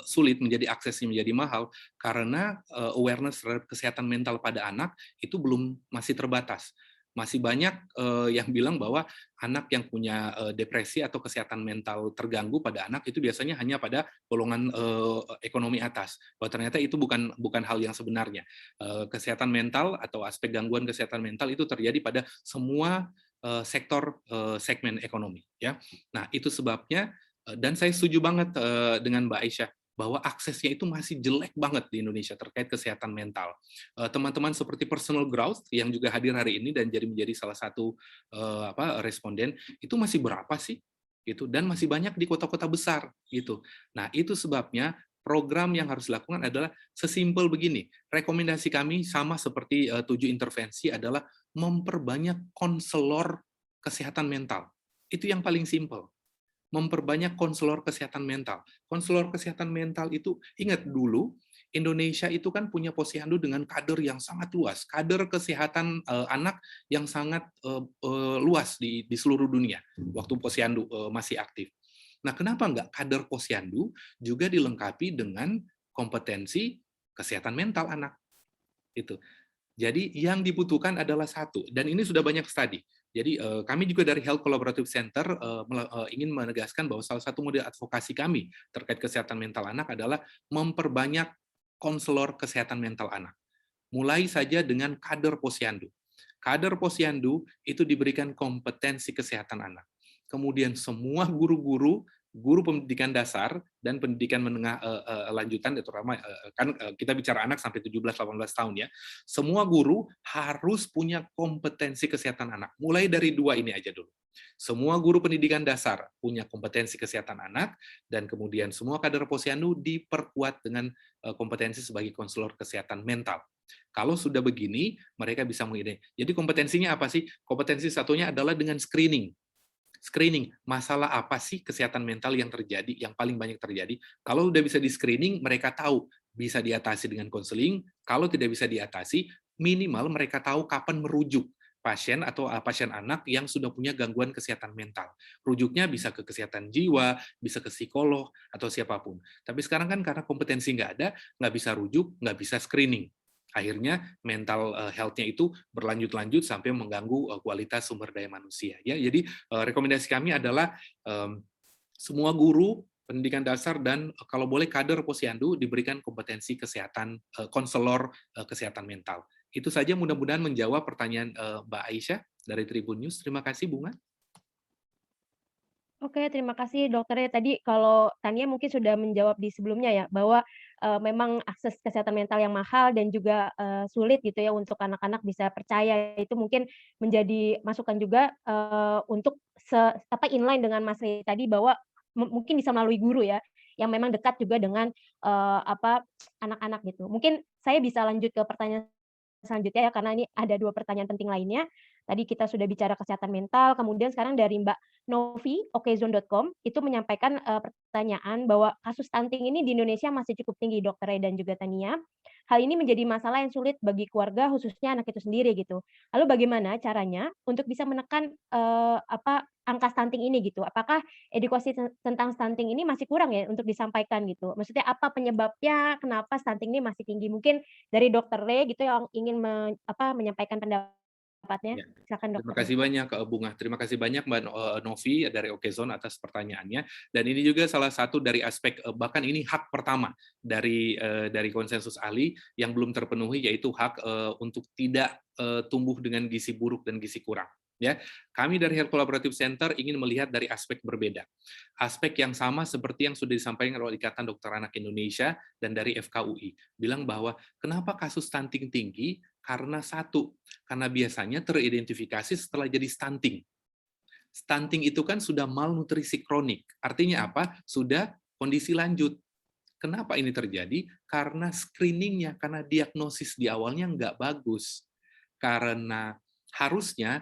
sulit, menjadi aksesnya menjadi mahal karena awareness terhadap kesehatan mental pada anak itu masih terbatas. Masih banyak yang bilang bahwa anak yang punya depresi atau kesehatan mental terganggu pada anak itu biasanya hanya pada golongan ekonomi atas. Bahwa ternyata itu bukan hal yang sebenarnya. Kesehatan mental atau aspek gangguan kesehatan mental itu terjadi pada semua sektor segmen ekonomi. Ya, nah itu sebabnya dan saya setuju banget dengan Mbak Aisyah bahwa aksesnya itu masih jelek banget di Indonesia terkait kesehatan mental. Teman-teman seperti Personal Growth yang juga hadir hari ini dan menjadi salah satu responden itu masih berapa sih? Gitu, dan masih banyak di kota-kota besar gitu. Nah, itu sebabnya program yang harus dilakukan adalah sesimpel begini. Rekomendasi kami sama seperti 7 intervensi adalah memperbanyak konselor kesehatan mental. Itu yang paling simpel. Memperbanyak konselor kesehatan mental. Konselor kesehatan mental itu, ingat dulu, Indonesia itu kan punya posyandu dengan kader yang sangat luas, kader kesehatan anak yang sangat luas di seluruh dunia, waktu posyandu masih aktif. Nah, kenapa nggak kader posyandu juga dilengkapi dengan kompetensi kesehatan mental anak? Itu. Jadi yang dibutuhkan adalah satu, dan ini sudah banyak studi. Jadi kami juga dari Health Collaborative Center ingin menegaskan bahwa salah satu model advokasi kami terkait kesehatan mental anak adalah memperbanyak konselor kesehatan mental anak. Mulai saja dengan kader posyandu. Kader posyandu itu diberikan kompetensi kesehatan anak. Kemudian semua guru-guru, guru pendidikan dasar dan pendidikan menengah lanjutan, terutama kan kita bicara anak sampai 17-18 tahun ya, semua guru harus punya kompetensi kesehatan anak. Mulai dari 2 ini aja dulu. Semua guru pendidikan dasar punya kompetensi kesehatan anak, dan kemudian semua kader posyandu diperkuat dengan kompetensi sebagai konselor kesehatan mental. Kalau sudah begini, mereka bisa mengidentifikasi. Jadi kompetensinya apa sih? Kompetensi satunya adalah dengan screening. Screening, masalah apa sih kesehatan mental yang terjadi, yang paling banyak terjadi. Kalau udah bisa di-screening, mereka tahu bisa diatasi dengan konseling. Kalau tidak bisa diatasi, minimal mereka tahu kapan merujuk pasien atau pasien anak yang sudah punya gangguan kesehatan mental. Rujuknya bisa ke kesehatan jiwa, bisa ke psikolog, atau siapapun. Tapi sekarang kan karena kompetensi nggak ada, nggak bisa rujuk, nggak bisa screening. Akhirnya mental health-nya itu berlanjut-lanjut sampai mengganggu kualitas sumber daya manusia. Ya, jadi rekomendasi kami adalah semua guru pendidikan dasar dan kalau boleh kader posyandu diberikan kompetensi kesehatan konselor kesehatan mental. Itu saja, mudah-mudahan menjawab pertanyaan Mbak Aisyah dari Tribun News. Terima kasih, Bunga. Oke, terima kasih dokternya. Tadi kalau Tania mungkin sudah menjawab di sebelumnya ya, bahwa, memang akses kesehatan mental yang mahal dan juga, sulit gitu ya untuk anak-anak bisa percaya, itu mungkin menjadi masukan juga, untuk inline dengan Mas Rey tadi bahwa mungkin bisa melalui guru ya, yang memang dekat juga dengan, anak-anak gitu. Mungkin saya bisa lanjut ke pertanyaan selanjutnya ya, karena ini ada 2 pertanyaan penting lainnya. Tadi kita sudah bicara kesehatan mental, kemudian sekarang dari Mbak Novi, okezone.com, itu menyampaikan, pertanyaan bahwa kasus stunting ini di Indonesia masih cukup tinggi, Dokter Ray dan juga Tania. Hal ini menjadi masalah yang sulit bagi keluarga, khususnya anak itu sendiri gitu. Lalu bagaimana caranya untuk bisa menekan, angka stunting ini gitu? Apakah edukasi tentang stunting ini masih kurang ya untuk disampaikan gitu? Maksudnya apa penyebabnya, kenapa stunting ini masih tinggi? Mungkin dari Dokter Ray gitu yang ingin menyampaikan pendapatnya, Ya. silakan Terima Dokter Ray. kasih banyak Bunga. Terima kasih banyak Mbak Novi dari Okezone atas pertanyaannya. Dan ini juga salah satu dari aspek bahkan ini hak pertama dari konsensus ahli yang belum terpenuhi, yaitu hak untuk tidak tumbuh dengan gizi buruk dan gizi kurang. Ya, kami dari Health Collaborative Center ingin melihat dari aspek berbeda. Aspek yang sama seperti yang sudah disampaikan oleh Ikatan Dokter Anak Indonesia dan dari FKUI. Bilang bahwa kenapa kasus stunting tinggi? Karena satu, karena biasanya teridentifikasi setelah jadi stunting. Stunting itu kan sudah malnutrisi kronik. Artinya apa? Sudah kondisi lanjut. Kenapa ini terjadi? Karena screeningnya, karena diagnosis di awalnya nggak bagus. Karena harusnya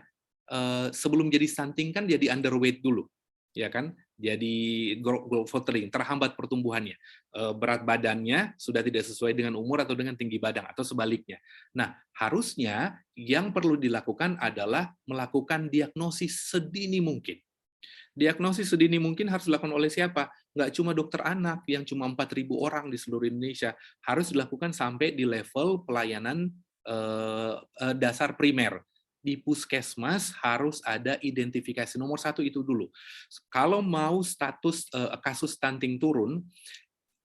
sebelum jadi stunting kan jadi underweight dulu, ya kan? Jadi growth faltering, terhambat pertumbuhannya. Berat badannya sudah tidak sesuai dengan umur atau dengan tinggi badan, atau sebaliknya. Nah, harusnya yang perlu dilakukan adalah melakukan diagnosis sedini mungkin. Diagnosis sedini mungkin harus dilakukan oleh siapa? Nggak cuma dokter anak yang cuma 4.000 orang di seluruh Indonesia. Harus dilakukan sampai di level pelayanan dasar primer. Di puskesmas harus ada identifikasi. Nomor satu itu dulu. Kalau mau status kasus stunting turun,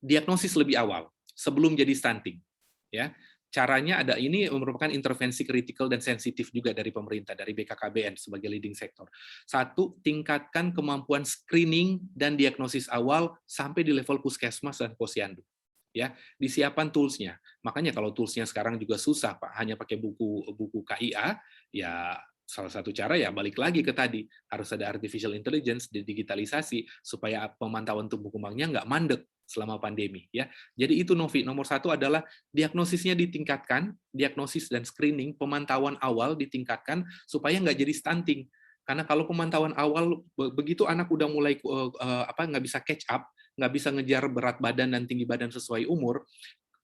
diagnosis lebih awal sebelum jadi stunting. Ya, caranya ada, ini merupakan intervensi kritikal dan sensitif juga dari pemerintah, dari BKKBN sebagai leading sector. Satu, tingkatkan kemampuan screening dan diagnosis awal sampai di level puskesmas dan posyandu. Ya, disiapkan toolsnya. Makanya kalau toolsnya sekarang juga susah, Pak, hanya pakai buku KIA, ya salah satu cara ya balik lagi ke tadi, harus ada artificial intelligence, digitalisasi supaya pemantauan tumbuh kembangnya nggak mandek selama pandemi, ya. Jadi itu, Novi, nomor satu adalah diagnosisnya ditingkatkan, diagnosis dan screening, pemantauan awal ditingkatkan supaya nggak jadi stunting. Karena kalau pemantauan awal begitu anak udah mulai nggak bisa catch up, nggak bisa ngejar berat badan dan tinggi badan sesuai umur,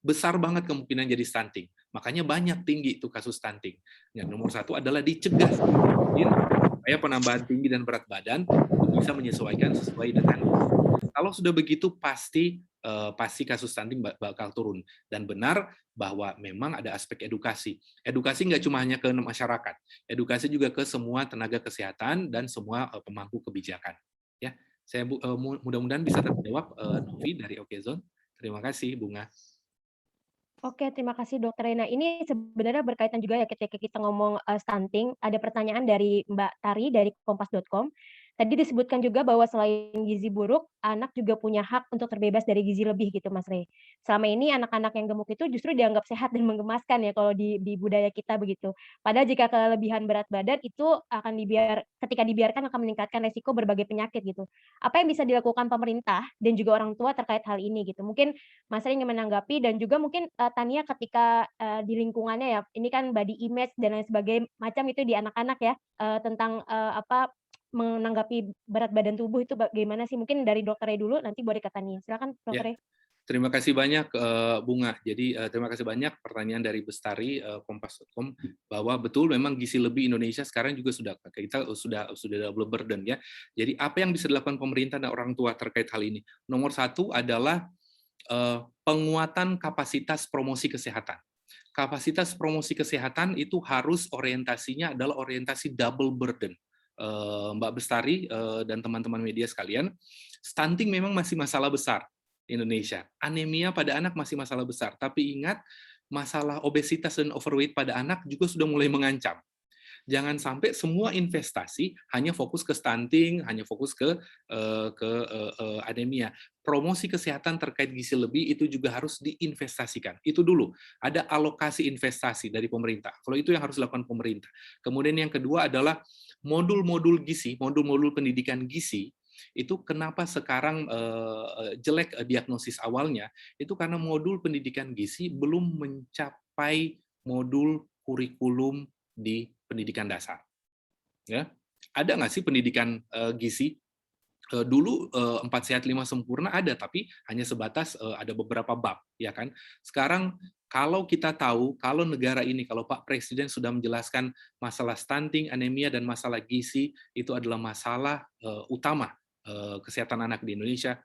besar banget kemungkinan jadi stunting. Makanya banyak tinggi itu kasus stunting. Yang nomor satu adalah dicegah supaya penambahan tinggi dan berat badan bisa menyesuaikan sesuai dengan. Kalau sudah begitu pasti kasus stunting bakal turun. Dan benar bahwa memang ada aspek edukasi. Edukasi nggak cuma hanya ke masyarakat, edukasi juga ke semua tenaga kesehatan dan semua pemangku kebijakan. Ya, saya mudah-mudahan bisa terjawab, Novi dari Okezone. Terima kasih, Bunga. Oke, terima kasih Dokter Rena. Ini sebenarnya berkaitan juga ya ketika kita ngomong stunting, ada pertanyaan dari Mbak Tari dari kompas.com. Tadi disebutkan juga bahwa selain gizi buruk, anak juga punya hak untuk terbebas dari gizi lebih gitu, Mas Rey. Selama ini anak-anak yang gemuk itu justru dianggap sehat dan menggemaskan ya kalau di budaya kita begitu. Padahal jika kelebihan berat badan itu akan ketika dibiarkan akan meningkatkan resiko berbagai penyakit gitu. Apa yang bisa dilakukan pemerintah dan juga orang tua terkait hal ini gitu? Mungkin Mas Rey ingin menanggapi dan juga mungkin Tania ketika di lingkungannya ya, ini kan body image dan lain sebagainya macam itu di anak-anak ya, tentang menanggapi berat badan tubuh itu bagaimana sih? Mungkin dari Dokter Rey dulu, nanti boleh ke Tania. Silakan Ya, Dokter Rey. terima kasih banyak, Bunga. Jadi terima kasih banyak pertanyaan dari Bestari, kompas.com, bahwa betul memang gizi lebih Indonesia sekarang juga kita sudah double burden ya. Jadi apa yang bisa dilakukan pemerintah dan orang tua terkait hal ini? Nomor satu adalah penguatan kapasitas promosi kesehatan. Kapasitas promosi kesehatan itu harus orientasinya adalah orientasi double burden. Mbak Bestari dan teman-teman media sekalian, stunting memang masih masalah besar di Indonesia. Anemia pada anak masih masalah besar. Tapi ingat, masalah obesitas dan overweight pada anak juga sudah mulai mengancam. Jangan sampai semua investasi hanya fokus ke stunting, hanya fokus ke anemia. Promosi kesehatan terkait gizi lebih itu juga harus diinvestasikan. Itu dulu, ada alokasi investasi dari pemerintah. Kalau itu yang harus dilakukan pemerintah. Kemudian yang kedua adalah modul-modul gizi, modul-modul pendidikan gizi. Itu kenapa sekarang jelek diagnosis awalnya, itu karena modul pendidikan gizi belum mencapai modul kurikulum di pendidikan dasar. Ya, ada nggak sih pendidikan gizi? Dulu 4 Sehat 5 Sempurna ada, tapi hanya sebatas ada beberapa bab, ya kan? Sekarang kalau kita tahu, kalau negara ini, kalau Pak Presiden sudah menjelaskan masalah stunting, anemia, dan masalah gizi itu adalah masalah utama kesehatan anak di Indonesia,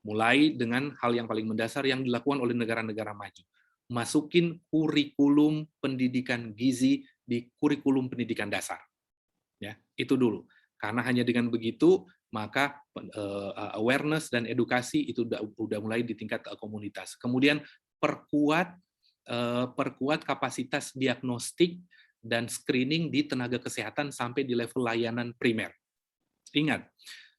mulai dengan hal yang paling mendasar yang dilakukan oleh negara-negara maju. Masukin kurikulum pendidikan gizi di kurikulum pendidikan dasar. Ya, itu dulu. Karena hanya dengan begitu maka awareness dan edukasi itu udah mulai di tingkat komunitas. Kemudian perkuat kapasitas diagnostik dan screening di tenaga kesehatan sampai di level layanan primer. Ingat,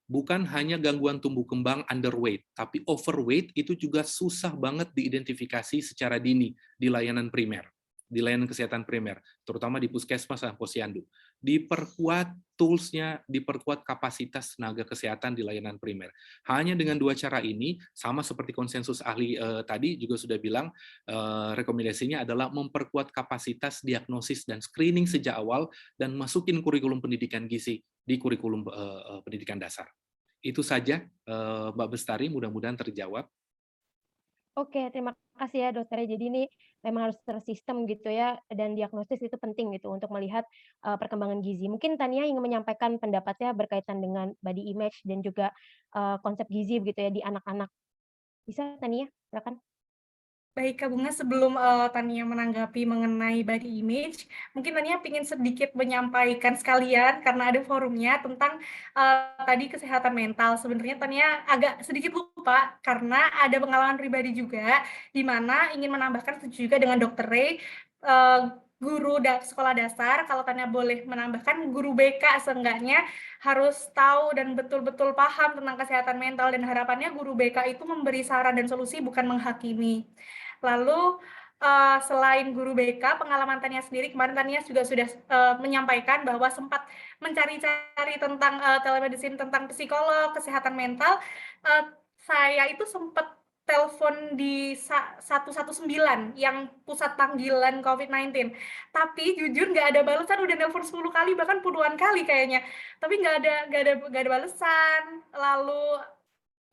bukan hanya gangguan tumbuh kembang underweight, tapi overweight itu juga susah banget diidentifikasi secara dini di layanan primer. di layanan kesehatan primer, terutama di puskesmas dan posyandu. Diperkuat tools-nya, diperkuat kapasitas tenaga kesehatan di layanan primer. Hanya dengan dua cara ini, sama seperti konsensus ahli tadi juga sudah bilang, rekomendasinya adalah memperkuat kapasitas diagnosis dan screening sejak awal dan masukin kurikulum pendidikan gizi di kurikulum pendidikan dasar. Itu saja, Mbak Bestari, mudah-mudahan terjawab. Oke, terima kasih ya dokter. Jadi ini memang harus tersistem gitu ya, dan diagnosis itu penting gitu untuk melihat perkembangan gizi. Mungkin Tania ingin menyampaikan pendapatnya berkaitan dengan body image dan juga konsep gizi gitu ya di anak-anak. Bisa Tania? Silakan. Baik, Kak Bunga, sebelum Tania menanggapi mengenai body image, mungkin Tania ingin sedikit menyampaikan sekalian karena ada forumnya tentang tadi kesehatan mental. Sebenarnya Tania agak sedikit lupa karena ada pengalaman pribadi juga, di mana ingin menambahkan setuju juga dengan Dr. Ray, guru sekolah dasar, kalau Tania boleh menambahkan, guru BK seenggaknya harus tahu dan betul-betul paham tentang kesehatan mental, dan harapannya guru BK itu memberi saran dan solusi, bukan menghakimi. Lalu selain guru BK, pengalaman Tania sendiri, kemarin Tania juga sudah menyampaikan bahwa sempat mencari-cari tentang telemedicine, tentang psikolog, kesehatan mental. Saya itu sempat telepon di 119 yang pusat panggilan COVID-19. Tapi jujur nggak ada balasan, udah nelpon 10 kali, bahkan puluhan kali kayaknya. Tapi nggak ada balasan. Lalu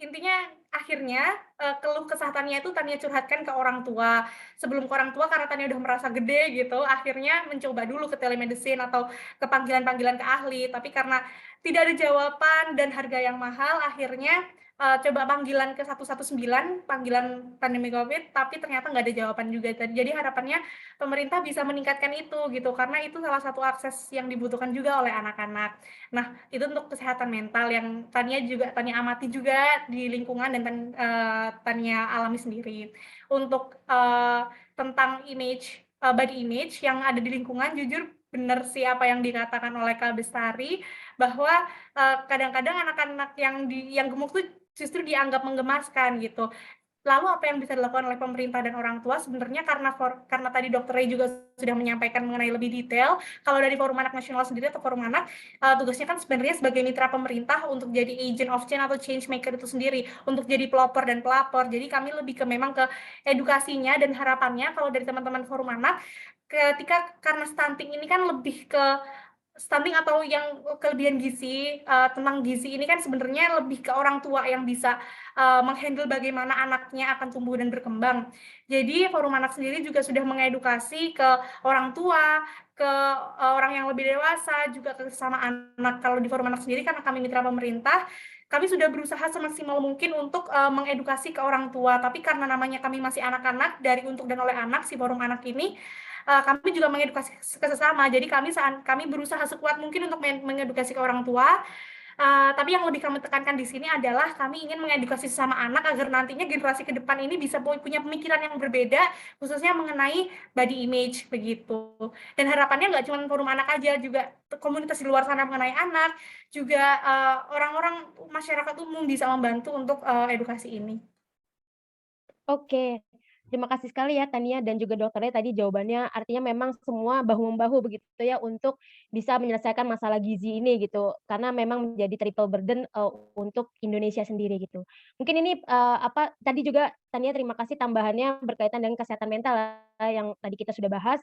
intinya akhirnya keluh kesah Tania itu Tania curhatkan ke orang tua. Sebelum ke orang tua karena Tania udah merasa gede gitu, akhirnya mencoba dulu ke telemedicine atau ke panggilan-panggilan ke ahli. Tapi karena tidak ada jawaban dan harga yang mahal, akhirnya coba panggilan ke 119, panggilan pandemi COVID, tapi ternyata nggak ada jawaban juga. Jadi harapannya pemerintah bisa meningkatkan itu gitu, karena itu salah satu akses yang dibutuhkan juga oleh anak-anak. Nah, itu untuk kesehatan mental yang Tania amati juga di lingkungan dan Tania alami sendiri. Untuk tentang image, body image yang ada di lingkungan, jujur benar sih apa yang dikatakan oleh Kak Bestari, bahwa kadang-kadang anak-anak yang gemuk tuh justru dianggap menggemaskan gitu. Lalu apa yang bisa dilakukan oleh pemerintah dan orang tua? Sebenarnya karena tadi Dr. Ray juga sudah menyampaikan mengenai lebih detail, kalau dari Forum Anak Nasional sendiri atau Forum Anak, tugasnya kan sebenarnya sebagai mitra pemerintah untuk jadi agent of change atau change maker itu sendiri, untuk jadi pelopor dan pelapor. Jadi kami lebih ke memang ke edukasinya, dan harapannya kalau dari teman-teman Forum Anak, karena stunting ini kan lebih ke stunting atau yang kelebihan gizi, tentang gizi ini kan sebenarnya lebih ke orang tua yang bisa menghandle bagaimana anaknya akan tumbuh dan berkembang. Jadi Forum Anak sendiri juga sudah mengedukasi ke orang tua, ke orang yang lebih dewasa, juga ke sesama anak. Kalau di Forum Anak sendiri, karena kami mitra pemerintah, kami sudah berusaha semaksimal mungkin untuk mengedukasi ke orang tua. Tapi karena namanya kami masih anak-anak, dari untuk dan oleh anak, si Forum Anak ini, kami juga mengedukasi ke sesama. Jadi kami berusaha sekuat mungkin untuk mengedukasi ke orang tua. Tapi yang lebih kami tekankan di sini adalah kami ingin mengedukasi sesama anak agar nantinya generasi ke depan ini bisa punya pemikiran yang berbeda, khususnya mengenai body image begitu. Dan harapannya nggak cuma Forum Anak aja, juga komunitas di luar sana mengenai anak, juga orang-orang masyarakat umum bisa membantu untuk edukasi ini. Oke, terima kasih sekali ya Tania dan juga dokternya tadi jawabannya, artinya memang semua bahu-membahu begitu ya untuk bisa menyelesaikan masalah gizi ini gitu, karena memang menjadi triple burden untuk Indonesia sendiri gitu. Mungkin ini tadi juga Tania terima kasih tambahannya berkaitan dengan kesehatan mental yang tadi kita sudah bahas,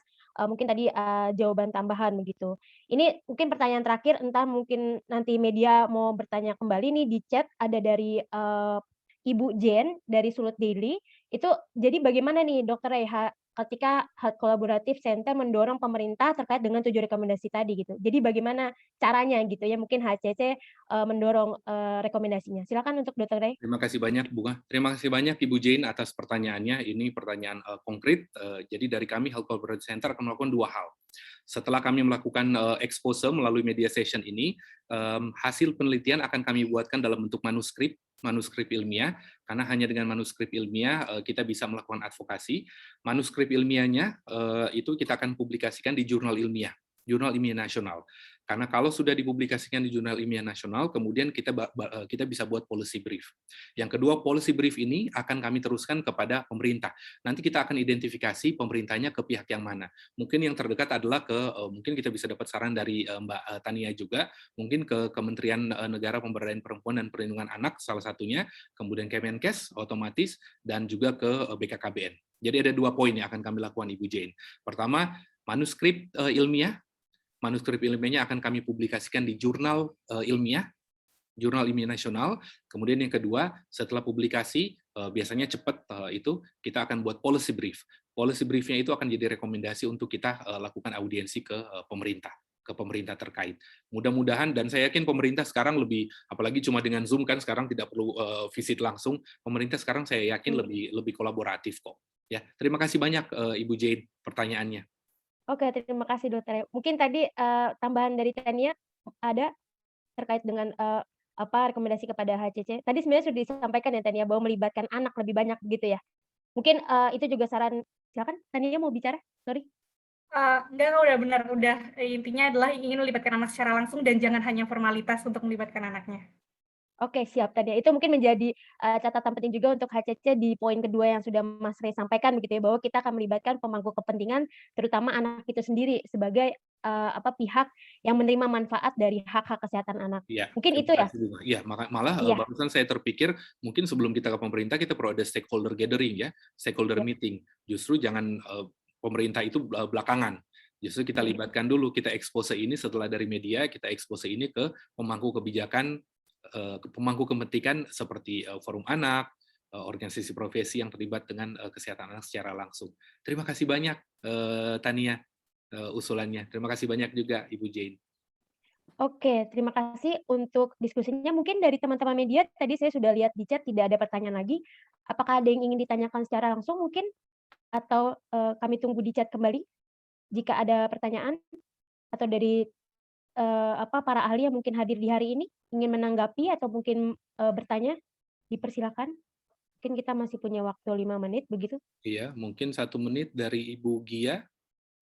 mungkin tadi jawaban tambahan begitu. Ini mungkin pertanyaan terakhir, entah mungkin nanti media mau bertanya kembali nih di chat, ada dari Ibu Jen dari Sulut Daily. Itu jadi bagaimana nih Dokter Reha ketika Health Collaborative Center mendorong pemerintah terkait dengan 7 rekomendasi tadi gitu. Jadi bagaimana caranya gitu ya, mungkin HCC mendorong rekomendasinya. Silakan untuk Dokter Rey. Terima kasih banyak, Bunga. Terima kasih banyak, Ibu Jane, atas pertanyaannya. Ini pertanyaan konkret. Jadi dari kami, Health Collaborative Center akan melakukan dua hal. Setelah kami melakukan expose melalui media session ini, hasil penelitian akan kami buatkan dalam bentuk manuskrip ilmiah, karena hanya dengan manuskrip ilmiah kita bisa melakukan advokasi. Manuskrip ilmiahnya itu kita akan publikasikan di jurnal ilmiah. Jurnal Ilmiah Nasional. Karena kalau sudah dipublikasikan di Jurnal Ilmiah Nasional, kemudian kita bisa buat policy brief. Yang kedua, policy brief ini akan kami teruskan kepada pemerintah. Nanti kita akan identifikasi pemerintahnya ke pihak yang mana. Mungkin yang terdekat adalah mungkin kita bisa dapat saran dari Mbak Tania juga, mungkin ke Kementerian Negara Pemberdayaan Perempuan dan Perlindungan Anak salah satunya, kemudian Kemenkes otomatis, dan juga ke BKKBN. Jadi ada 2 poin yang akan kami lakukan, Ibu Jane. Pertama, manuskrip ilmiahnya akan kami publikasikan di jurnal ilmiah nasional. Kemudian yang kedua, setelah publikasi, biasanya cepat itu kita akan buat policy brief. Policy briefnya itu akan jadi rekomendasi untuk kita lakukan audiensi ke pemerintah terkait. Mudah-mudahan, dan saya yakin pemerintah sekarang lebih, apalagi cuma dengan Zoom kan sekarang tidak perlu visit langsung, pemerintah sekarang saya yakin lebih kolaboratif kok. Ya, terima kasih banyak Ibu Jane pertanyaannya. Oke, terima kasih Dokter. Mungkin tadi tambahan dari Tania ada terkait dengan rekomendasi kepada HCC. Tadi sebenarnya sudah disampaikan ya Tania bahwa melibatkan anak lebih banyak begitu ya. Mungkin itu juga saran. Silakan Tania mau bicara. Sorry. Enggak, udah benar. Intinya adalah ingin melibatkan anak secara langsung dan jangan hanya formalitas untuk melibatkan anaknya. Oke, siap Tania. Itu mungkin menjadi catatan penting juga untuk HCC di poin kedua yang sudah Mas Rey sampaikan begitu ya, bahwa kita akan melibatkan pemangku kepentingan terutama anak itu sendiri sebagai pihak yang menerima manfaat dari hak-hak kesehatan anak. Ya, Mungkin itu ya? Iya, malah Iya. barusan saya terpikir mungkin sebelum kita ke pemerintah kita perlu ada stakeholder gathering ya, stakeholder meeting. Justru jangan pemerintah itu belakangan. Justru kita libatkan dulu, kita expose ini setelah dari media, kita expose ini ke pemangku kebijakan, pemangku kepentingan seperti forum anak, organisasi profesi yang terlibat dengan kesehatan anak secara langsung. Terima kasih banyak Tania usulannya. Terima kasih banyak juga Ibu Jane. Oke, terima kasih untuk diskusinya. Mungkin dari teman-teman media tadi saya sudah lihat di chat tidak ada pertanyaan lagi. Apakah ada yang ingin ditanyakan secara langsung mungkin? Atau kami tunggu di chat kembali jika ada pertanyaan? Atau dari para ahli yang mungkin hadir di hari ini ingin menanggapi atau mungkin bertanya? Dipersilakan. Mungkin kita masih punya waktu 5 menit begitu. Iya, mungkin 1 menit dari Ibu Gia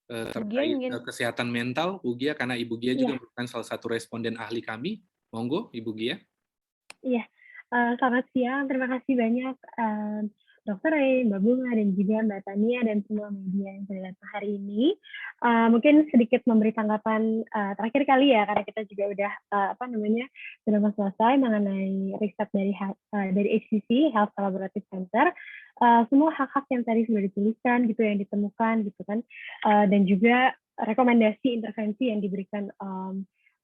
Bu Gia terkait ingin. kesehatan mental, Bu Gia, karena Ibu Gia juga Iya. merupakan salah satu responden ahli kami. Monggo, Ibu Gia. Iya, selamat siang. Terima kasih banyak Dr. Rey, Mbak Bunga, dan juga Mbak Tania dan semua media yang sudah datang hari ini. Mungkin sedikit memberi tanggapan terakhir kali ya, karena kita juga udah sudah mau selesai mengenai riset dari HCC Health Collaborative Center. Semua hak-hak yang tadi sudah dituliskan gitu, yang ditemukan gitu kan, dan juga rekomendasi intervensi yang diberikan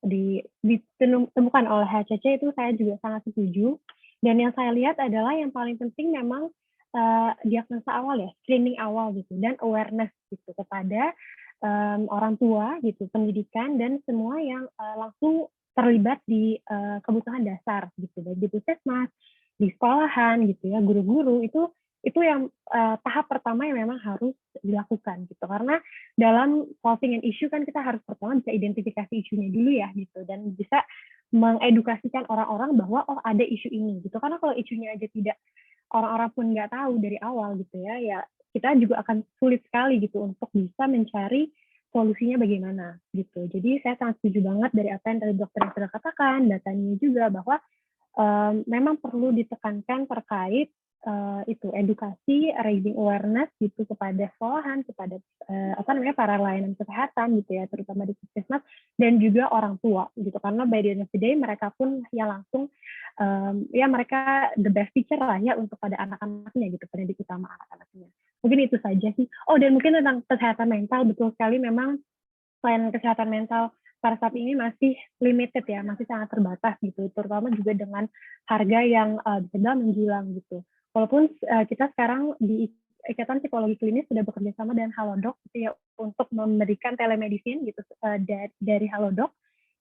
ditemukan oleh HCC itu saya juga sangat setuju. Dan yang saya lihat adalah yang paling penting memang diagnosa awal ya, screening awal gitu, dan awareness gitu kepada orang tua gitu, pendidikan dan semua yang langsung terlibat di kebutuhan dasar gitu, baik di puskesmas, di sekolahan gitu ya, guru-guru itu yang tahap pertama yang memang harus dilakukan gitu, karena dalam solving an issue kan kita harus pertama bisa identifikasi isunya dulu ya gitu, dan bisa mengedukasikan orang-orang bahwa oh ada isu ini gitu, karena kalau isunya aja tidak, orang-orang pun nggak tahu dari awal gitu ya kita juga akan sulit sekali gitu untuk bisa mencari solusinya bagaimana gitu. Jadi saya sangat setuju banget dari apa yang tadi dokter sudah katakan, datanya juga bahwa memang perlu ditekankan terkait itu edukasi, raising awareness gitu kepada sekolahan, kepada para layanan kesehatan gitu ya, terutama di puskesmas dan juga orang tua gitu, karena by the end of the day mereka pun yang langsung mereka the best teacher lah ya untuk pada anak-anaknya gitu, pendidik utama anak-anaknya. Mungkin itu saja sih. Oh, dan mungkin tentang kesehatan mental, betul sekali memang pelayanan kesehatan mental pada saat ini masih limited ya, masih sangat terbatas gitu, terutama juga dengan harga yang bisa menjulang gitu. Walaupun kita sekarang di Ikatan Psikologi Klinis sudah bekerja sama dengan Halodoc gitu ya, untuk memberikan telemedicine gitu dari Halodoc,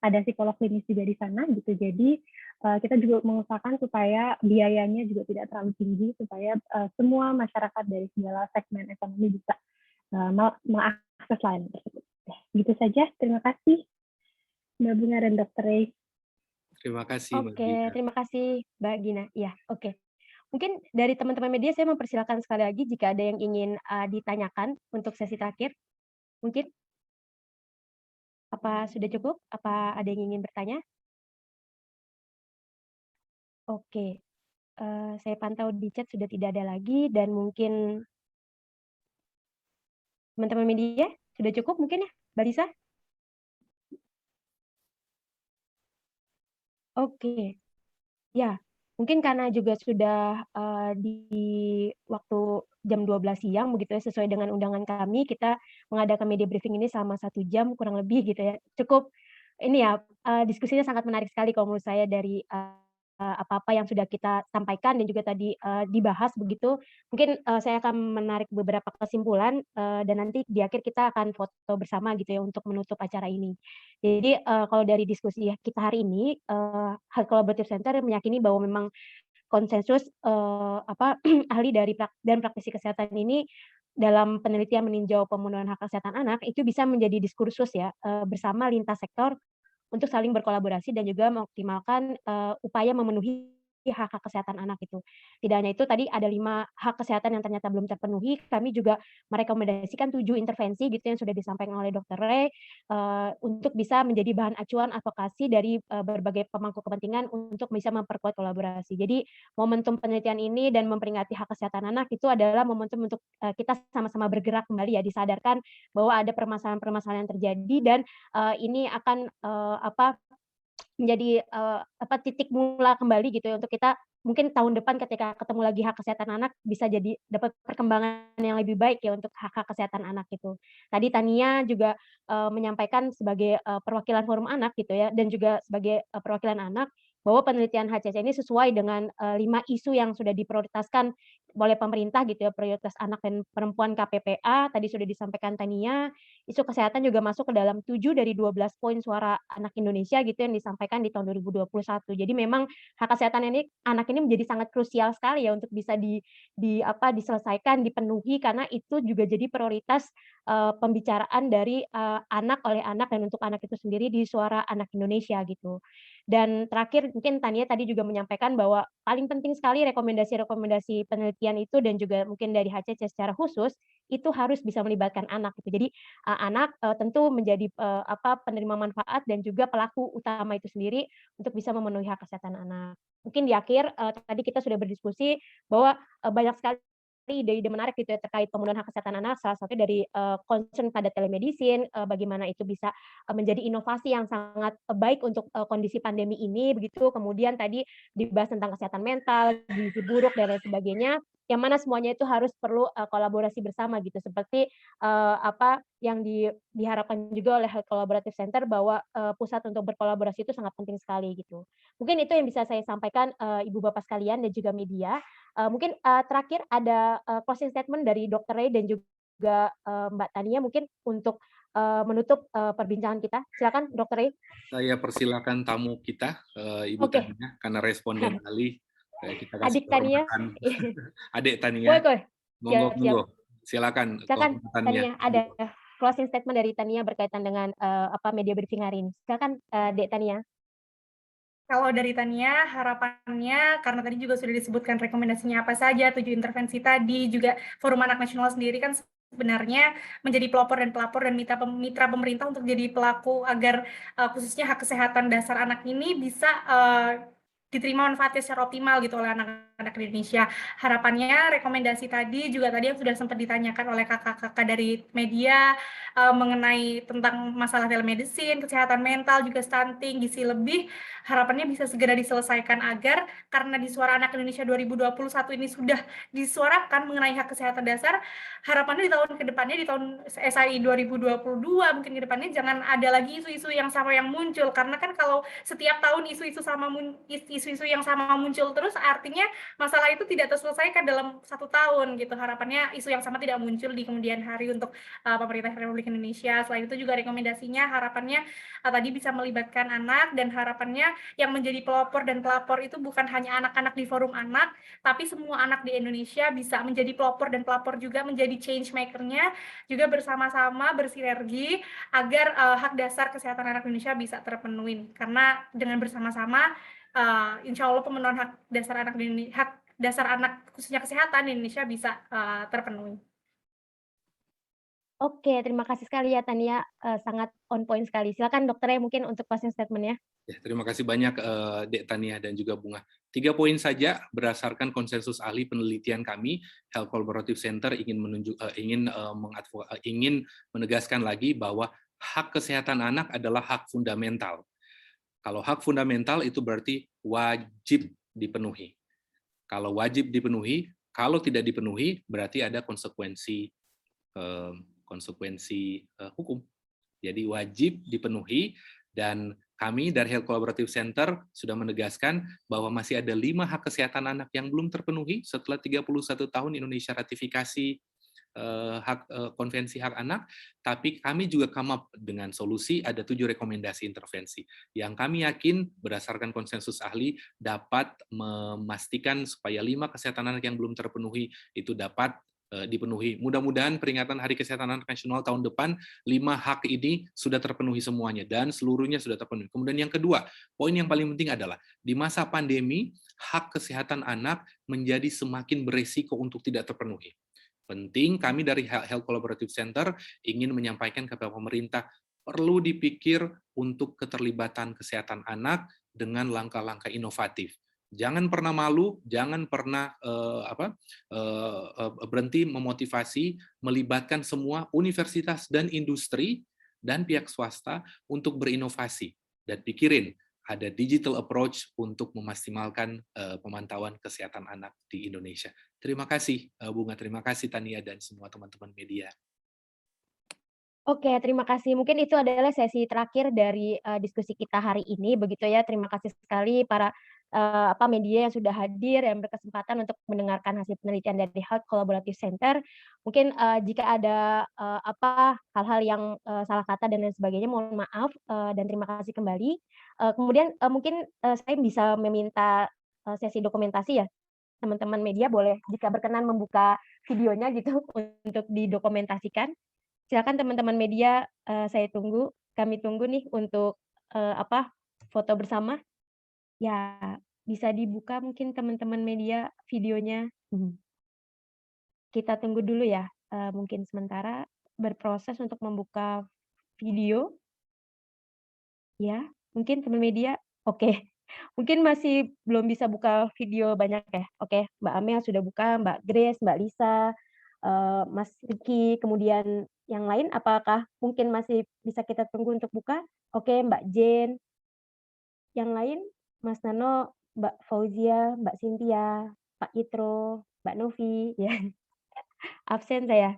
ada psikolog klinis juga di sana gitu. Jadi kita juga mengusahakan supaya biayanya juga tidak terlalu tinggi, supaya semua masyarakat dari segala segmen ekonomi bisa mengakses layanan tersebut. Gitu saja. Terima kasih Mbak Bunga dan Dr. Rey. Terima kasih Mbak Gina. Oke, terima kasih Mbak Gina. Iya, oke. Mungkin dari teman-teman media saya mempersilakan sekali lagi jika ada yang ingin ditanyakan untuk sesi terakhir. Mungkin Apa sudah cukup? Apa ada yang ingin bertanya? Oke, saya pantau di chat sudah tidak ada lagi dan mungkin teman-teman media sudah cukup mungkin ya, Mbak Lisa? Oke, ya mungkin karena juga sudah, di waktu jam 12 siang begitu ya, sesuai dengan undangan kami, kita mengadakan media briefing ini selama 1 jam kurang lebih gitu ya. Cukup ini ya, diskusinya sangat menarik sekali kalau menurut saya dari, apa-apa yang sudah kita sampaikan dan juga tadi, dibahas begitu. Mungkin, saya akan menarik beberapa kesimpulan, dan nanti di akhir kita akan foto bersama gitu ya untuk menutup acara ini. Jadi, kalau dari diskusi kita hari ini, Health Collaborative Center meyakini bahwa memang konsensus, ahli dari dan praktisi kesehatan ini dalam penelitian meninjau pemenuhan hak kesehatan anak itu bisa menjadi diskursus ya, bersama lintas sektor untuk saling berkolaborasi dan juga mengoptimalkan, upaya memenuhi hak-hak kesehatan anak itu. Tidak hanya itu, tadi ada 5 hak kesehatan yang ternyata belum terpenuhi, kami juga merekomendasikan 7 intervensi gitu yang sudah disampaikan oleh Dokter Ray, untuk bisa menjadi bahan acuan advokasi dari, berbagai pemangku kepentingan untuk bisa memperkuat kolaborasi. Jadi momentum penelitian ini dan memperingati hak kesehatan anak itu adalah momentum untuk, kita sama-sama bergerak kembali ya, disadarkan bahwa ada permasalahan-permasalahan yang terjadi dan ini akan, menjadi, titik mula kembali gitu ya untuk kita mungkin tahun depan ketika ketemu lagi hak kesehatan anak bisa jadi dapat perkembangan yang lebih baik ya untuk hak-hak kesehatan anak itu. Tadi Tania juga, menyampaikan sebagai, perwakilan forum anak gitu ya dan juga sebagai, perwakilan anak bahwa penelitian HCC ini sesuai dengan, 5 isu yang sudah diprioritaskan oleh pemerintah gitu ya, prioritas anak dan perempuan KPPA, tadi sudah disampaikan Tania. Isu kesehatan juga masuk ke dalam 7 dari 12 poin suara anak Indonesia gitu yang disampaikan di tahun 2021. Jadi memang hak kesehatan ini anak ini menjadi sangat krusial sekali ya untuk bisa diselesaikan, dipenuhi karena itu juga jadi prioritas, pembicaraan dari, anak oleh anak dan untuk anak itu sendiri di Suara Anak Indonesia gitu. Dan terakhir mungkin Tania tadi juga menyampaikan bahwa paling penting sekali rekomendasi-rekomendasi penelitian itu dan juga mungkin dari HCC secara khusus, itu harus bisa melibatkan anak gitu. Jadi anak, tentu menjadi, penerima manfaat dan juga pelaku utama itu sendiri untuk bisa memenuhi hak kesehatan anak. Mungkin di akhir, tadi kita sudah berdiskusi bahwa, banyak sekali ide-ide menarik gitu ya terkait pemenuhan hak kesehatan anak, salah satunya dari, concern pada telemedicine, bagaimana itu bisa, menjadi inovasi yang sangat, baik untuk, kondisi pandemi ini begitu. Kemudian tadi dibahas tentang kesehatan mental, gizi buruk dan lain sebagainya, yang mana semuanya itu harus perlu, kolaborasi bersama gitu. Seperti, yang diharapkan juga oleh Health Collaborative Center bahwa, pusat untuk berkolaborasi itu sangat penting sekali gitu. Mungkin itu yang bisa saya sampaikan, Ibu Bapak sekalian dan juga media. Mungkin, terakhir ada, closing statement dari Dokter Ray dan juga, Mbak Tania mungkin untuk, menutup, perbincangan kita. Silakan Dokter Ray. Saya persilakan tamu kita, Ibu Oke, Tania, karena responden ahli, kita kasih Adik Tania. kehormatan. Adik Tania, Boleh boleh. monggo Siap siap. monggo, silakan Silakan kehormatannya. Tania, ada closing statement dari Tania berkaitan dengan, media briefing hari ini. Silakan, Dek Tania. Kalau dari Tania, harapannya karena tadi juga sudah disebutkan rekomendasinya apa saja, 7 intervensi tadi, juga Forum Anak Nasional sendiri kan sebenarnya menjadi pelopor dan pelapor dan mitra pemerintah untuk jadi pelaku agar khususnya hak kesehatan dasar anak ini bisa diterima manfaatnya secara optimal gitu oleh anak-anak di Indonesia. Harapannya rekomendasi tadi juga tadi yang sudah sempat ditanyakan oleh kakak-kakak dari media mengenai tentang masalah telemedicine, kesehatan mental, juga stunting, gizi lebih, harapannya bisa segera diselesaikan agar karena di Suara Anak Indonesia 2021 ini sudah disuarakan mengenai hak kesehatan dasar, harapannya di tahun kedepannya, di tahun SAI 2022 mungkin kedepannya jangan ada lagi isu-isu yang sama yang muncul, karena kan kalau setiap tahun isu-isu yang sama muncul terus, artinya masalah itu tidak terselesaikan dalam 1 tahun gitu. Harapannya isu yang sama tidak muncul di kemudian hari untuk pemerintah Republik Indonesia. Selain itu juga rekomendasinya harapannya tadi bisa melibatkan anak, dan harapannya yang menjadi pelopor dan pelapor itu bukan hanya anak-anak di forum anak, tapi semua anak di Indonesia bisa menjadi pelopor dan pelapor juga, menjadi change maker-nya, juga bersama-sama bersinergi agar hak dasar kesehatan anak Indonesia bisa terpenuhi. Karena dengan bersama-sama insya Allah pemenuhan hak dasar anak khususnya kesehatan di Indonesia bisa terpenuhi. Oke, terima kasih sekali ya Tania, sangat on point sekali. Silakan dokternya mungkin untuk closing statement-nya. Ya, terima kasih banyak Dek Tania dan juga Bunga. 3 poin saja berdasarkan konsensus ahli penelitian kami, Health Collaborative Center ingin menegaskan lagi bahwa hak kesehatan anak adalah hak fundamental. Kalau hak fundamental itu berarti wajib dipenuhi. Kalau wajib dipenuhi, kalau tidak dipenuhi berarti ada konsekuensi hukum. Jadi wajib dipenuhi, dan kami dari Health Collaborative Center sudah menegaskan bahwa masih ada 5 hak kesehatan anak yang belum terpenuhi setelah 31 tahun Indonesia ratifikasi konvensi hak anak, tapi kami juga come up dengan solusi, ada 7 rekomendasi intervensi yang kami yakin berdasarkan konsensus ahli dapat memastikan supaya 5 kesehatan anak yang belum terpenuhi itu dapat dipenuhi. Mudah-mudahan peringatan Hari Kesehatan Anak Nasional tahun depan, 5 hak ini sudah terpenuhi semuanya, dan seluruhnya sudah terpenuhi. Kemudian yang kedua, poin yang paling penting adalah, di masa pandemi, hak kesehatan anak menjadi semakin beresiko untuk tidak terpenuhi. Penting, kami dari Health Collaborative Center ingin menyampaikan kepada pemerintah, perlu dipikir untuk keterlibatan kesehatan anak dengan langkah-langkah inovatif. Jangan pernah malu, jangan pernah berhenti memotivasi, melibatkan semua universitas dan industri dan pihak swasta untuk berinovasi. Dan pikirin, ada digital approach untuk memaksimalkan pemantauan kesehatan anak di Indonesia. Terima kasih Bunga, terima kasih Tania dan semua teman-teman media. Oke, terima kasih. Mungkin itu adalah sesi terakhir dari diskusi kita hari ini, begitu ya. Terima kasih sekali para media yang sudah hadir, yang berkesempatan untuk mendengarkan hasil penelitian dari Health Collaborative Center. Mungkin jika ada hal-hal yang salah kata dan lain sebagainya, mohon maaf dan terima kasih kembali. Kemudian mungkin saya bisa meminta sesi dokumentasi ya, teman-teman media boleh jika berkenan membuka videonya gitu untuk didokumentasikan. Silakan teman-teman media, kami tunggu nih untuk foto bersama. Ya, bisa dibuka mungkin teman-teman media videonya. Kita tunggu dulu ya, mungkin sementara berproses untuk membuka video. Ya, mungkin teman media oke. Mungkin masih belum bisa buka video banyak ya? Oke, Mbak Amel sudah buka, Mbak Grace, Mbak Lisa, Mas Riki, kemudian yang lain apakah mungkin masih bisa kita tunggu untuk buka? Oke, Mbak Jen. Yang lain, Mas Nano, Mbak Fauzia, Mbak Cynthia, Pak Yitro, Mbak Novi, ya. Absen saya.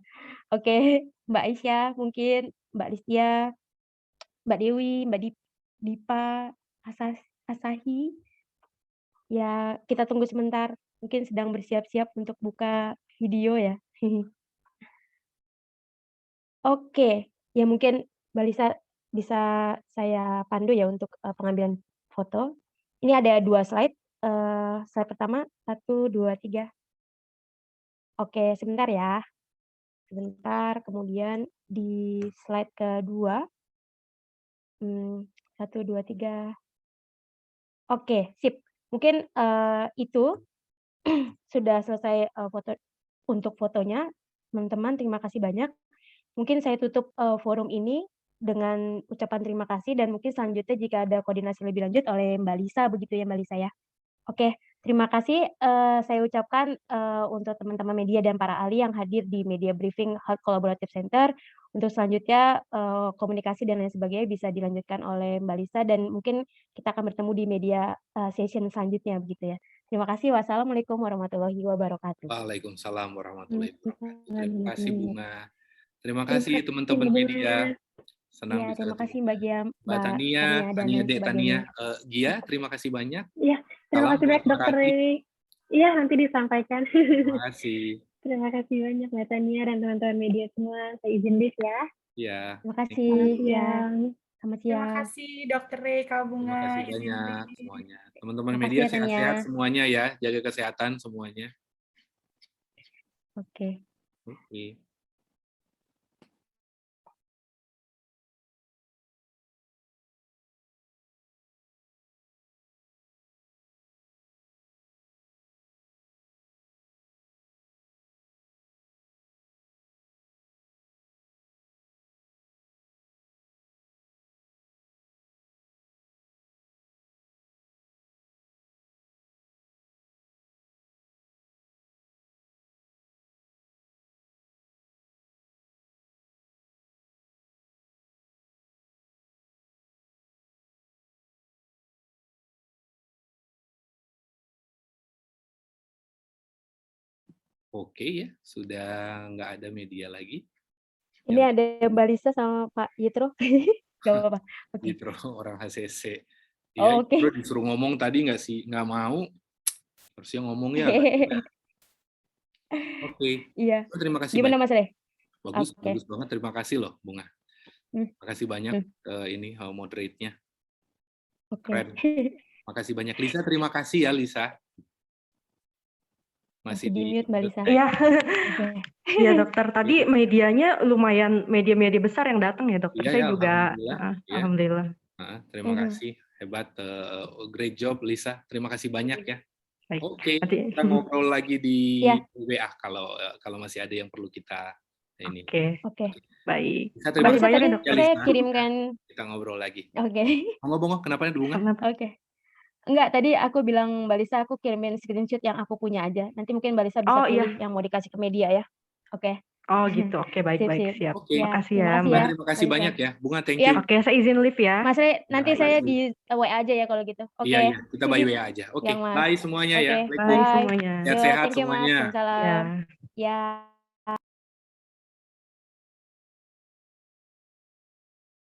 Oke, Mbak Aisyah mungkin, Mbak Listia, Mbak Dewi, Mbak Dipa, Asahi. Ya, kita tunggu sebentar, mungkin sedang bersiap-siap untuk buka video ya. Oke, ya mungkin Mbak Lisa bisa saya pandu ya untuk pengambilan foto. Ini ada 2 slide, slide pertama 1, 2, 3. Oke, sebentar ya, sebentar, kemudian di slide kedua, 1, 2, 3. Oke, sip. Mungkin itu sudah selesai untuk fotonya. Teman-teman, terima kasih banyak. Mungkin saya tutup forum ini dengan ucapan terima kasih, dan mungkin selanjutnya jika ada koordinasi lebih lanjut oleh Mbak Lisa, begitu ya Mbak Lisa ya. Oke, terima kasih saya ucapkan untuk teman-teman media dan para ahli yang hadir di media briefing Health Collaborative Center. Untuk selanjutnya komunikasi dan lain sebagainya bisa dilanjutkan oleh Mbak Lisa, dan mungkin kita akan bertemu di media session selanjutnya begitu ya. Terima kasih. Wassalamualaikum warahmatullahi wabarakatuh. Waalaikumsalam warahmatullahi wabarakatuh. Terima kasih Bunga. Terima Terima kasih kasih teman-teman Bunga. media. Senang Ya, bisa terima ketemu. kasih Mbak Gia, Mbak Mbak Tania, dan lain Dek sebagainya. Tania, Gia, terima kasih banyak. Iya, terima Salam kasih buat banyak Mbak Dokter Rati. Ray. Iya, nanti disampaikan. Terima kasih. Terima kasih banyak Mbak Tania dan teman-teman media semua. Saya izin bis ya. Ya. Terima Thank kasih. you. Ya, Siang. selamat Terima siang. kasih Dokter Ray, Kak Terima Bunga, kasih izin banyak brief. semuanya. Teman-teman Terima kasih media ya Tania. sehat-sehat semuanya ya, jaga kesehatan semuanya. Oke. Oke. Oke ya, sudah nggak ada media lagi. Ini ada Mbak Lisa sama Pak Yitro. Gak apa-apa. Oke. Yitro orang HCC. Oh, Ya, oke. Yitro disuruh ngomong tadi nggak mau. Harusnya ngomong ya. Oke. Iya. Terima kasih Gimana banyak. Mas Le? Bagus, Oke. bagus banget. Terima kasih loh, Bunga. Terima kasih banyak ini moderate-nya. Oke. Keren. Makasih banyak Lisa. Terima kasih ya Lisa. Masih di mute Mbak Lisa. Iya. Oke. Iya dokter, tadi medianya lumayan media-media besar yang datang ya dokter. Iya, Saya ya, juga alhamdulillah. Ya. alhamdulillah. Terima kasih, hebat, great job Lisa. Terima kasih banyak ya. Baik. Oke, Nanti- kita ngobrol lagi di Ya. WA kalau masih ada yang perlu kita ini. Oke, baik. Lisa, Mbak terima Lisa banyak tadi ya, dokter. saya Lisa. kirimkan. Kita ngobrol lagi. Oke. Ngomong, kenapa Bunga? Oke. Enggak, tadi aku bilang Mbak Lisa aku kirimin screenshot yang aku punya aja. Nanti mungkin Mbak Lisa bisa Oh, pilih iya. yang mau dikasih ke media ya. Oke. Oh gitu, oke baik, Sip. siap. Oke. Ya, Makasih terima ya kasih Mbak. ya. Terima kasih Mbak banyak Lisa. ya. Bunga, thank Iya. you. Oke, saya izin live ya. Mas Re, nanti Nah, saya baik. di WA aja ya kalau gitu. Oke. Iya, kita by WA aja. Oke, Yang Mas. bye semuanya ya. Oke, Assalamualaikum. Bye semuanya. Yo, Sehat-sehat thank you Mas. semuanya. Waalaikumsalam. Ya. Ya.